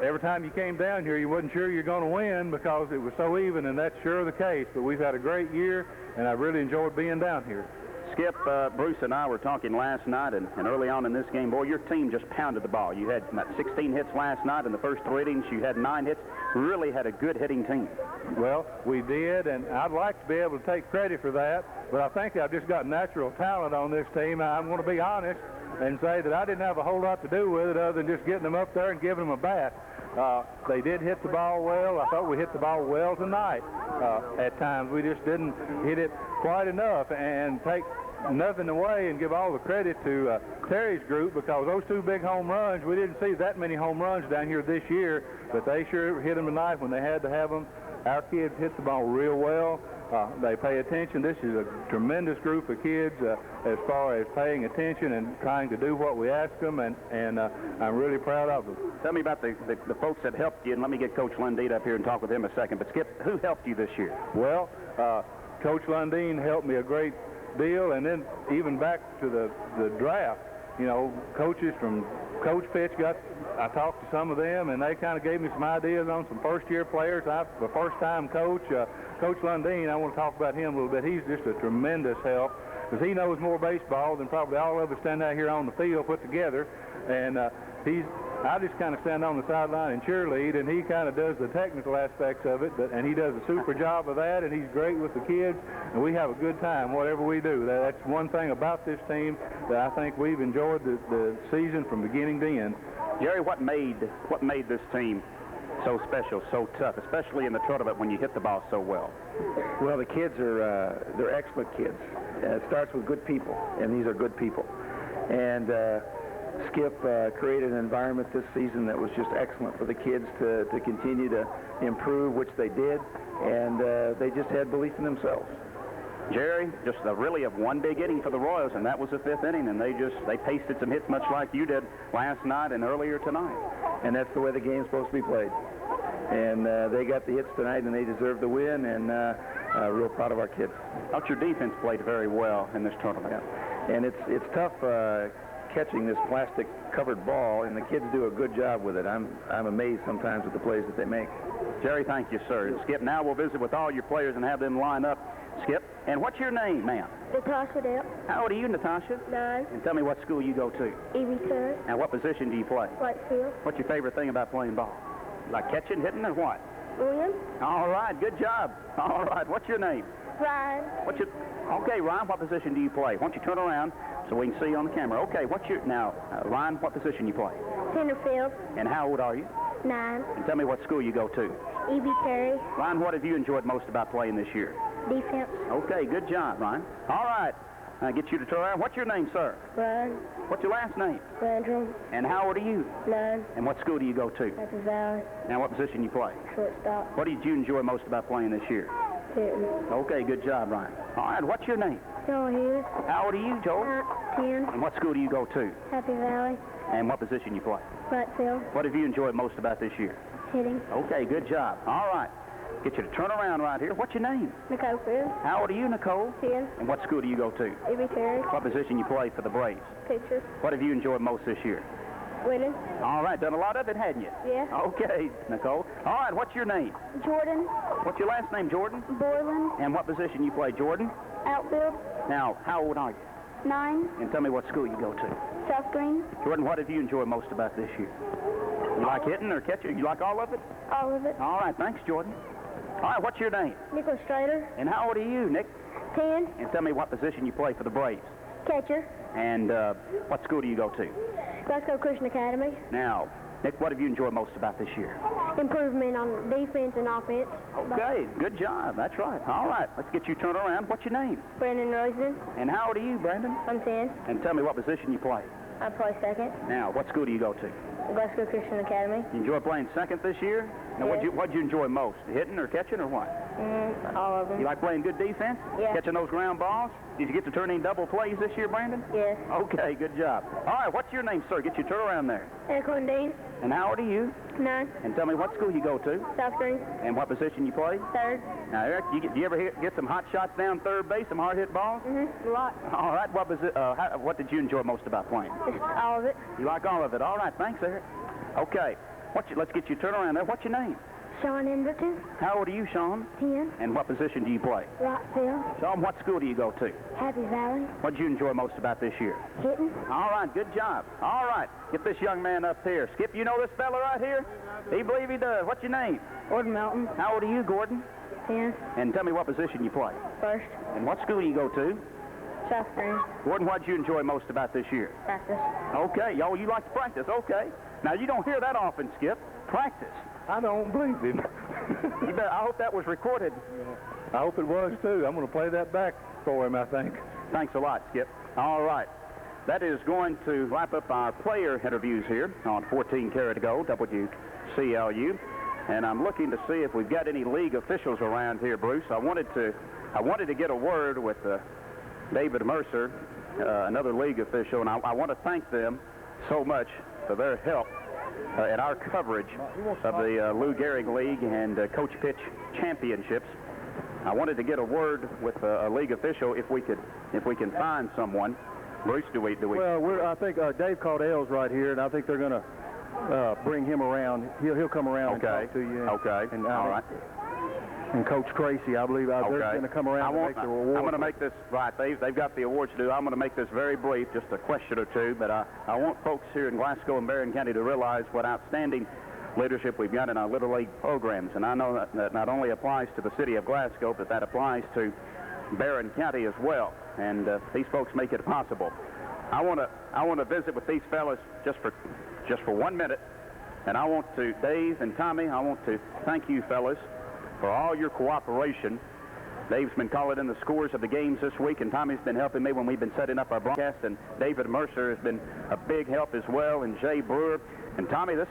Speaker 3: every time you came down here, you wasn't sure you're going to win because it was so even, and that's sure the case. But we've had a great year, and I really enjoyed being down here.
Speaker 2: Skip, Bruce and I were talking last night, and early on in this game, boy, your team just pounded the ball. You had about 16 hits last night in the first 3 innings. You had 9 hits. Really had a good hitting team.
Speaker 3: Well, we did, and I'd like to be able to take credit for that, but I think I've just got natural talent on this team. I'm going to be honest and say that I didn't have a whole lot to do with it other than just getting them up there and giving them a bat. They did hit the ball well. I thought we hit the ball well tonight. At times we just didn't hit it quite enough, and take nothing away and give all the credit to Terry's group, because those 2 big home runs, we didn't see that many home runs down here this year, but they sure hit them tonight when they had to have them. Our kids hit the ball real well. They pay attention. This is a tremendous group of kids as far as paying attention and trying to do what we ask them, and I'm really proud of them.
Speaker 2: Tell me about the folks that helped you, and let me get Coach Lundeen up here and talk with him a second. But Skip, who helped you this year?
Speaker 3: Well, Coach Lundeen helped me a great deal, and then even back to the draft, coaches from Coach Fitch I talked to some of them, and they kind of gave me some ideas on some first-year players. The first-time coach, Coach Lundeen, I want to talk about him a little bit. He's just a tremendous help, because he knows more baseball than probably all of us stand out here on the field put together, and I just kind of stand on the sideline and cheerlead, and he kind of does the technical aspects of it, and he does a super job of that, and he's great with the kids, and we have a good time whatever we do. That's one thing about this team that I think we've enjoyed the season from beginning to end.
Speaker 2: Jerry, what made this team so special, so tough, especially in the tournament when you hit the ball so well?
Speaker 7: Well, the kids they're excellent kids. It starts with good people, and these are good people. And Skip created an environment this season that was just excellent for the kids to continue to improve, which they did, and they just had belief in themselves.
Speaker 2: Jerry, just really of one big inning for the Royals, and that was the 5th inning, and they pasted some hits much like you did last night and earlier tonight.
Speaker 7: And that's the way the game's supposed to be played. And they got the hits tonight, and they deserve the win, and real proud of our kids.
Speaker 2: I thought your defense played very well in this tournament.
Speaker 7: Yeah. And it's tough catching this plastic covered ball, and the kids do a good job with it. I'm amazed sometimes with the plays that they make.
Speaker 2: Jerry, thank you, sir. And Skip, now we'll visit with all your players and have them line up. Skip, and what's your name, ma'am?
Speaker 6: Natasha Depp.
Speaker 2: How old are you, Natasha?
Speaker 6: 9.
Speaker 2: And tell me what school you go to.
Speaker 6: Evie Terry.
Speaker 2: Now, what position do you play?
Speaker 6: Right field.
Speaker 2: What's your favorite thing about playing ball? Like catching, hitting, or what?
Speaker 6: William.
Speaker 2: All right, good job. All right, what's your name?
Speaker 6: Ryan.
Speaker 2: Okay, Ryan, what position do you play? Why don't you turn around so we can see you on the camera? Okay, now, Ryan, what position you play?
Speaker 6: Center field.
Speaker 2: And how old are you?
Speaker 6: 9.
Speaker 2: And tell me what school you go to.
Speaker 6: Evie Terry.
Speaker 2: Ryan, what have you enjoyed most about playing this year?
Speaker 6: Defense.
Speaker 2: Okay, good job, Ryan. All right, I'll get you to turn around. What's your name, sir?
Speaker 6: Ryan.
Speaker 2: What's your last name?
Speaker 6: Landrum.
Speaker 2: And how old are you?
Speaker 6: 9.
Speaker 2: And what school do you go to?
Speaker 6: Happy Valley.
Speaker 2: Now, what position you play?
Speaker 6: Shortstop.
Speaker 2: What did you enjoy most about playing this year?
Speaker 6: Hitting.
Speaker 2: Okay, good job, Ryan. All right, what's your name?
Speaker 6: Joel Hughes.
Speaker 2: How old are you, Joel?
Speaker 6: 10.
Speaker 2: And what school do you go to?
Speaker 6: Happy Valley.
Speaker 2: And what position you play?
Speaker 6: Right field.
Speaker 2: What have you enjoyed most about this year?
Speaker 6: Hitting.
Speaker 2: Okay, good job. All right. Get you to turn around right here. What's your name?
Speaker 6: Nicole Field.
Speaker 2: How old are you, Nicole?
Speaker 6: 10.
Speaker 2: And what school do you go to?
Speaker 6: Evie Terry.
Speaker 2: What position you play for the Braves?
Speaker 6: Pitcher.
Speaker 2: What have you enjoyed most this year?
Speaker 6: Winning.
Speaker 2: All right, done a lot of it, hadn't you?
Speaker 6: Yeah.
Speaker 2: Okay, Nicole. All right, what's your name?
Speaker 6: Jordan.
Speaker 2: What's your last name, Jordan?
Speaker 6: Borland.
Speaker 2: And what position you play, Jordan?
Speaker 6: Outfield.
Speaker 2: Now, how old are you?
Speaker 6: 9.
Speaker 2: And tell me what school you go to.
Speaker 6: South Green.
Speaker 2: Jordan, what have you enjoyed most about this year? You like hitting or catching? You like all of it?
Speaker 6: All of it.
Speaker 2: All right, thanks, Jordan. All right, what's your name?
Speaker 6: Nicholas Strader.
Speaker 2: And how old are you, Nick?
Speaker 6: 10.
Speaker 2: And tell me what position you play for the Braves.
Speaker 6: Catcher.
Speaker 2: And what school do you go to?
Speaker 6: Glasgow Christian Academy.
Speaker 2: Now, Nick, what have you enjoyed most about this year?
Speaker 6: Improvement on defense and offense.
Speaker 2: Okay, good job. That's right. All right, let's get you turned around. What's your name?
Speaker 6: Brandon Royston.
Speaker 2: And how old are you, Brandon?
Speaker 6: I'm 10.
Speaker 2: And tell me what position you play.
Speaker 6: I play second.
Speaker 2: Now, what school do you go to?
Speaker 6: Glasgow Christian Academy.
Speaker 2: You enjoy playing second this year? Now,
Speaker 6: Yes.
Speaker 2: what'd you enjoy most? Hitting or catching or what?
Speaker 6: All of them.
Speaker 2: You like playing good defense?
Speaker 6: Yeah.
Speaker 2: Catching those ground balls? Did you get to turn any double plays this year, Brandon?
Speaker 6: Yes.
Speaker 2: Okay, good job. All right, what's your name, sir? Get you turned around there.
Speaker 6: Eric Lundeen.
Speaker 2: And how old are you?
Speaker 6: 9.
Speaker 2: And tell me what school you go to
Speaker 6: South Green.
Speaker 2: and what position you play.
Speaker 6: 3rd.
Speaker 2: Now, Eric, do you ever get some hot shots down third base, some hard hit balls?
Speaker 6: A lot.
Speaker 2: All right, what did you enjoy most about playing?
Speaker 6: Just all of it.
Speaker 2: You like all of it. All right, thanks, Eric. Okay, let's get you turned around there. What's your name?
Speaker 6: Sean Emberton.
Speaker 2: How old are you, Sean?
Speaker 6: 10.
Speaker 2: And what position do you play?
Speaker 6: Right field.
Speaker 2: Sean, what school do you go to?
Speaker 6: Happy Valley.
Speaker 2: What did you enjoy most about this year?
Speaker 6: Hitting.
Speaker 2: All right, good job. All right, get this young man up here. Skip, you know this fella right here? He believe he does. What's your name?
Speaker 6: Gordon Melton.
Speaker 2: How old are you, Gordon?
Speaker 6: 10.
Speaker 2: And tell me what position you play.
Speaker 6: 1st.
Speaker 2: And what school do you go to?
Speaker 6: South Green.
Speaker 2: Gordon, what did you enjoy most about this year?
Speaker 6: Practice.
Speaker 2: Okay, y'all, you like to practice. Okay. Now, you don't hear that often, Skip. Practice.
Speaker 3: I don't believe him.
Speaker 2: I hope that was recorded.
Speaker 3: I hope it was, too. I'm going to play that back for him, I think.
Speaker 2: Thanks a lot, Skip. All right. That is going to wrap up our player interviews here on 14 Karat Gold, WCLU. And I'm looking to see if we've got any league officials around here, Bruce. I wanted to get a word with David Mercer, another league official, and I want to thank them so much for their help in our coverage of the Lou Gehrig League and Coach Pitch Championships. I wanted to get a word with a league official if we can find someone. Bruce, do we?
Speaker 3: Well, I think Dave Caudell's right here, and I think they're going to bring him around. He'll come around and talk to you.
Speaker 2: Okay.
Speaker 3: And,
Speaker 2: all right.
Speaker 3: And Coach Tracy, I believe, they're going to come around and make the awards.
Speaker 2: I'm going to make this, right, they've got the awards to do. I'm going to make this very brief, just a question or two, but I want folks here in Glasgow and Barron County to realize what outstanding leadership we've got in our Little League programs. And I know that not only applies to the city of Glasgow, but that applies to Barron County as well. And these folks make it possible. I want to visit with these fellas just for 1 minute. And I want to, Dave and Tommy, I want to thank you fellas for all your cooperation. Dave's been calling in the scores of the games this week, and Tommy's been helping me when we've been setting up our broadcast, and David Mercer has been a big help as well, and Jay Brewer. And Tommy, this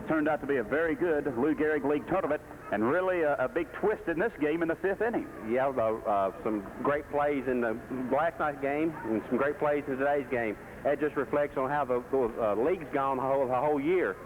Speaker 2: turned out to be a very good Lou Gehrig League tournament, and really a big twist in this game in the 5th inning.
Speaker 5: Yeah, some great plays in the last night's game and some great plays in today's game. That just reflects on how the league's gone the whole year.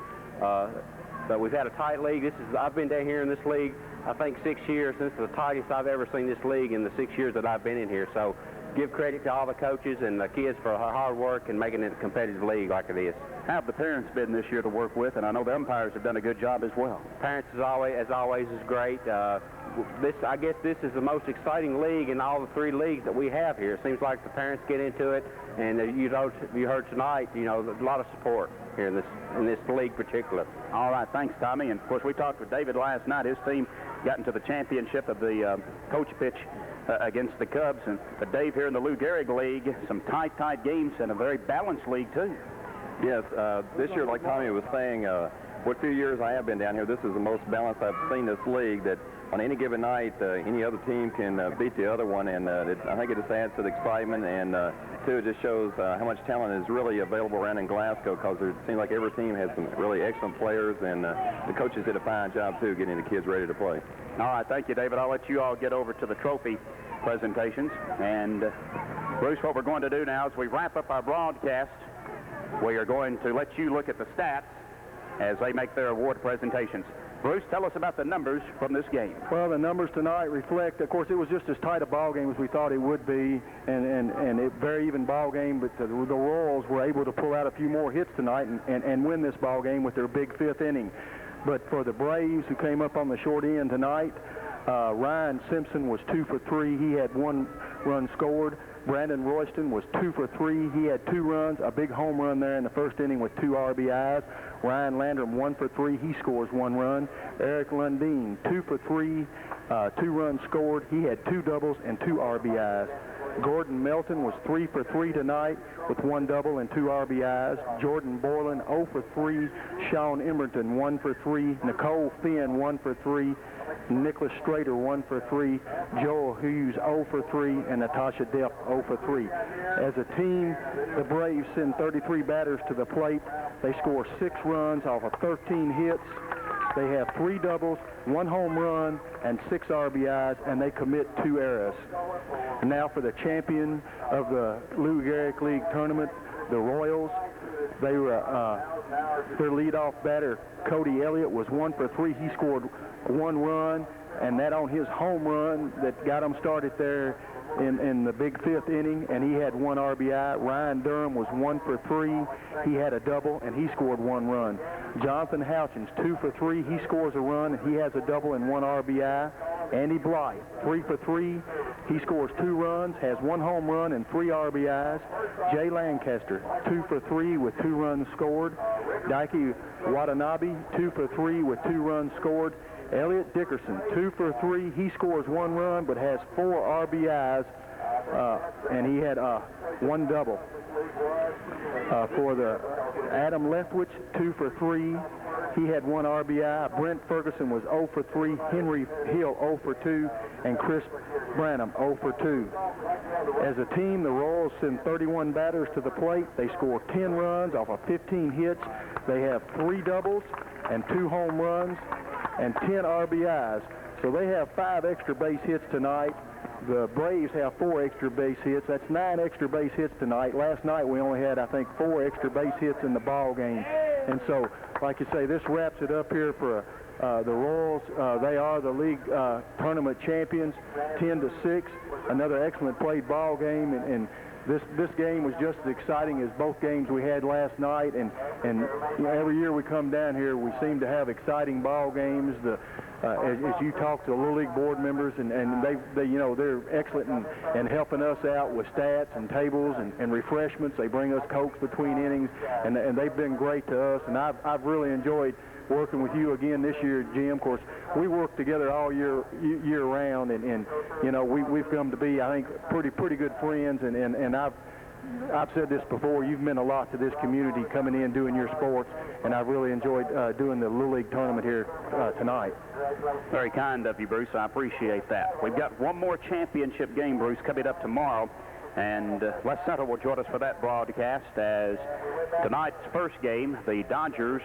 Speaker 5: But we've had a tight league. I've been down here in this league, I think 6 years. This is the tightest I've ever seen this league in the 6 years that I've been in here. So give credit to all the coaches and the kids for hard work and making it a competitive league like it is.
Speaker 2: How have the parents been this year to work with? And I know the umpires have done a good job as well.
Speaker 5: Parents, as always, is great. I guess this is the most exciting league in all the 3 leagues that we have here. It seems like the parents get into it, and you heard tonight, there's a lot of support here in this league particular.
Speaker 2: All right, thanks, Tommy. And of course, we talked with David last night. His team got into the championship of the Coach Pitch against the Cubs. But Dave, here in the Lou Gehrig League, some tight games and a very balanced league too.
Speaker 8: Yes, this year, like Tommy was saying, what few years I have been down here, this is the most balanced I've seen this league, that on any given night, any other team can beat the other one, and I think it just adds to the excitement, and too, it just shows how much talent is really available around in Glasgow, because it seems like every team has some really excellent players, and the coaches did a fine job, too, getting the kids ready to play.
Speaker 2: All right, thank you, David. I'll let you all get over to the trophy presentations. And, Bruce, what we're going to do now is we wrap up our broadcast. We are going to let you look at the stats as they make their award presentations. Bruce, tell us about the numbers from this game.
Speaker 3: Well, the numbers tonight reflect, of course, it was just as tight a ball game as we thought it would be, and a very even ball game, but the Royals were able to pull out a few more hits tonight and win this ball game with their big 5th inning. But for the Braves, who came up on the short end tonight, Ryan Simpson was 2 for 3. He had 1 run scored. Brandon Royston was 2 for 3. He had 2 runs, a big home run there in the 1st inning with 2 RBIs. Ryan Landrum 1 for 3. He scores 1 run. Eric Lundeen 2 for 3, 2 runs scored. He had 2 doubles and 2 RBIs. Gordon Melton was 3 for 3 tonight with 1 double and 2 RBIs. Jordan Borland 0 for 3. Sean Emerton 1 for 3. Nicole Finn 1 for 3. Nicholas Strader 1 for 3. Joel Hughes 0 for 3. And Natasha Depp 0 for 3. As a team, the Braves send 33 batters to the plate. They score 6 runs off of 13 hits. They have 3 doubles, 1 home run, and 6 RBIs, and they commit 2 errors. Now for the champion of the Lou Gehrig League tournament, the Royals. They were their leadoff batter, Cody Elliott, was 1 for 3. He scored 1 run, and that on his home run that got him started there in the big 5th inning, and he had 1 RBI. Ryan Durham was 1 for 3. He had a double, and he scored 1 run. Jonathan Houchins, 2 for 3. He scores a run, and he has a double and 1 RBI. Andy Blythe, 3 for 3. He scores 2 runs, has 1 home run and 3 RBIs. Jay Lancaster, 2 for 3 with 2 runs scored. Daiki Watanabe, 2 for 3 with 2 runs scored. Elliot Dickerson, 2 for 3. He scores 1 run but has 4 RBIs, and he had 1 double. For the Adam Leftwich, 2 for 3. He had 1 RBI. Brent Ferguson was 0 for 3. Henry Hill 0 for 2. And Chris Branham 0 for 2. As a team, the Royals send 31 batters to the plate. They score 10 runs off of 15 hits. They have 3 doubles and 2 home runs and 10 RBIs. So they have 5 extra base hits tonight. The Braves have 4 extra base hits. That's 9 extra base hits tonight. Last night we only had, I think, 4 extra base hits in the ball game. And so, like you say, this wraps it up here for the Royals. They are the league tournament champions, 10-6. Another excellent played ball game, and this game was just as exciting as both games we had last night. And you know, every year we come down here, we seem to have exciting ball games. As you talk to the Little League board members, and they you know, they're excellent in helping us out with stats and tables and refreshments. They bring us Cokes between innings, and they've been great to us. And I've really enjoyed working with you again this year, Jim. Of course, we work together all year round, and you know, we've come to be, I think, pretty good friends. And I've said this before, you've meant a lot to this community coming in doing your sports, and I've really enjoyed doing the Little League tournament here tonight.
Speaker 2: Very kind of you, Bruce. I appreciate that. We've got one more championship game, Bruce, coming up tomorrow, and Les Center will join us for that broadcast, as tonight's first game, the Dodgers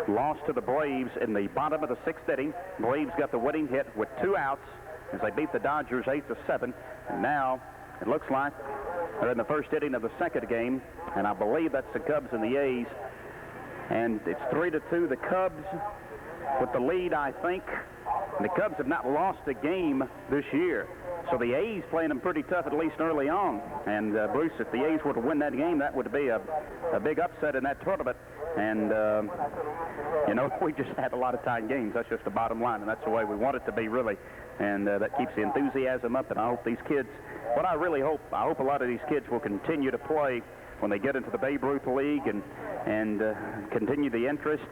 Speaker 2: lost to the Braves in the bottom of the 6th inning. Braves got the winning hit with 2 outs as they beat the Dodgers 8-7, and now it looks like they're in the first inning of the second game, and I believe that's the Cubs and the A's. And it's 3-2. The Cubs with the lead, I think. And the Cubs have not lost a game this year. So the A's playing them pretty tough, at least early on. And Bruce, if the A's were to win that game, that would be a big upset in that tournament. And, you know, we just had a lot of tight games. That's just the bottom line, and that's the way we want it to be, really. And that keeps the enthusiasm up, and I hope these kids, what I really hope, I hope a lot of these kids will continue to play when they get into the Babe Ruth League and continue the interest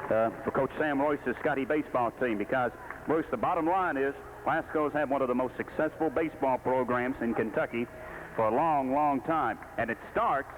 Speaker 2: for Coach Sam Royce's Scotty baseball team, because, Bruce, the bottom line is Glasgow's had one of the most successful baseball programs in Kentucky for a long, long time, and it starts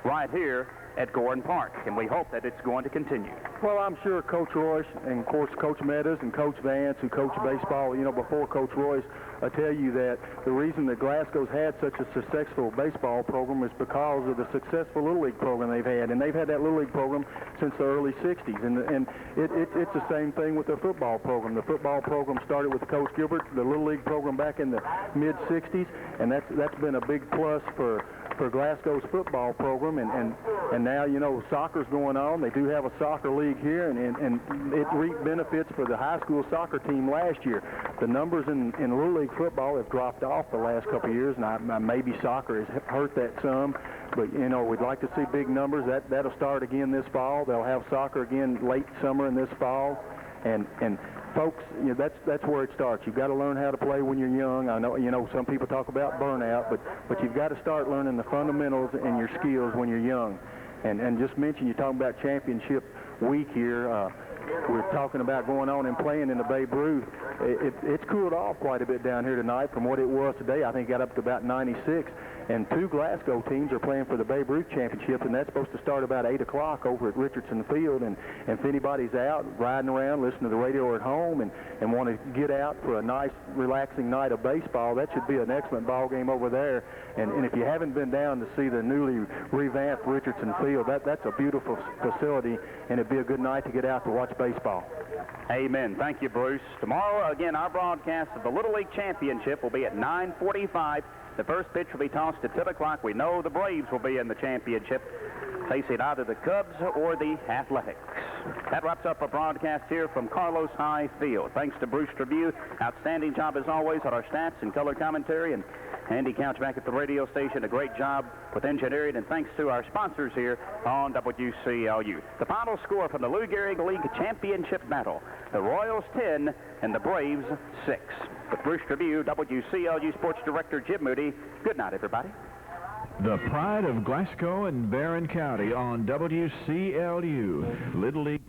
Speaker 2: right here at Gordon Park, and we hope that it's going to continue.
Speaker 3: Well, I'm sure Coach Royce and, of course, Coach Meadows and Coach Vance, who coached baseball, you know, before Coach Royce, I tell you that the reason that Glasgow's had such a successful baseball program is because of the successful Little League program they've had, and they've had that Little League program since the early 60s, and it's the same thing with the football program. The football program started with Coach Gilbert, the Little League program back in the mid-60s, and that's been a big plus for Glasgow's football program, and now, you know, soccer's going on. They do have a soccer league here, and it reaped benefits for the high school soccer team last year. The numbers in Little League football have dropped off the last couple of years, and maybe soccer has hurt that some, but, you know, we'd like to see big numbers. That'll start again this fall. They'll have soccer again late summer and this fall, and folks, you know, that's where it starts. You've got to learn how to play when you're young. I know, you know, some people talk about burnout, but you've got to start learning the fundamentals and your skills when you're young. And just mention, you're talking about championship week here. we're talking about going on and playing in the Babe Ruth. It's cooled off quite a bit down here tonight from what it was today. I think it got up to about 96. And 2 Glasgow teams are playing for the Babe Ruth Championship, and that's supposed to start about 8 o'clock over at Richardson Field. And if anybody's out riding around, listening to the radio or at home, and want to get out for a nice, relaxing night of baseball, that should be an excellent ball game over there. And if you haven't been down to see the newly revamped Richardson Field, that's a beautiful facility, and it'd be a good night to get out to watch baseball.
Speaker 2: Amen. Thank you, Bruce. Tomorrow, again, our broadcast of the Little League Championship will be at 9:45. The first pitch will be tossed at 10 o'clock. We know the Braves will be in the championship, facing either the Cubs or the Athletics. That wraps up our broadcast here from Carlos High Field. Thanks to Bruce Trabue. Outstanding job, as always, on our stats and color commentary. And Andy Couch back at the radio station. A great job with engineering. And thanks to our sponsors here on WCLU. The final score from the Lou Gehrig League Championship battle. The Royals 10 and the Braves 6. With Bruce Trabue, WCLU Sports Director Jim Moody. Good night, everybody.
Speaker 9: The pride of Glasgow and Barron County on WCLU. Little League.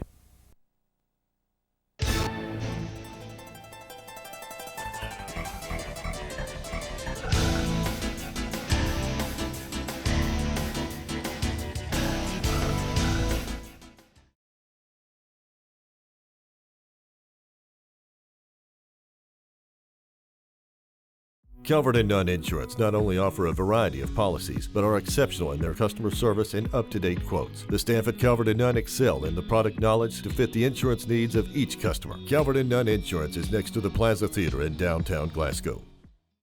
Speaker 1: Calvert and Nunn Insurance not only offer a variety of policies, but are exceptional in their customer service and up-to-date quotes. The staff at Calvert and Nunn excel in the product knowledge to fit the insurance needs of each customer. Calvert and Nunn Insurance is next to the Plaza Theater in downtown Glasgow.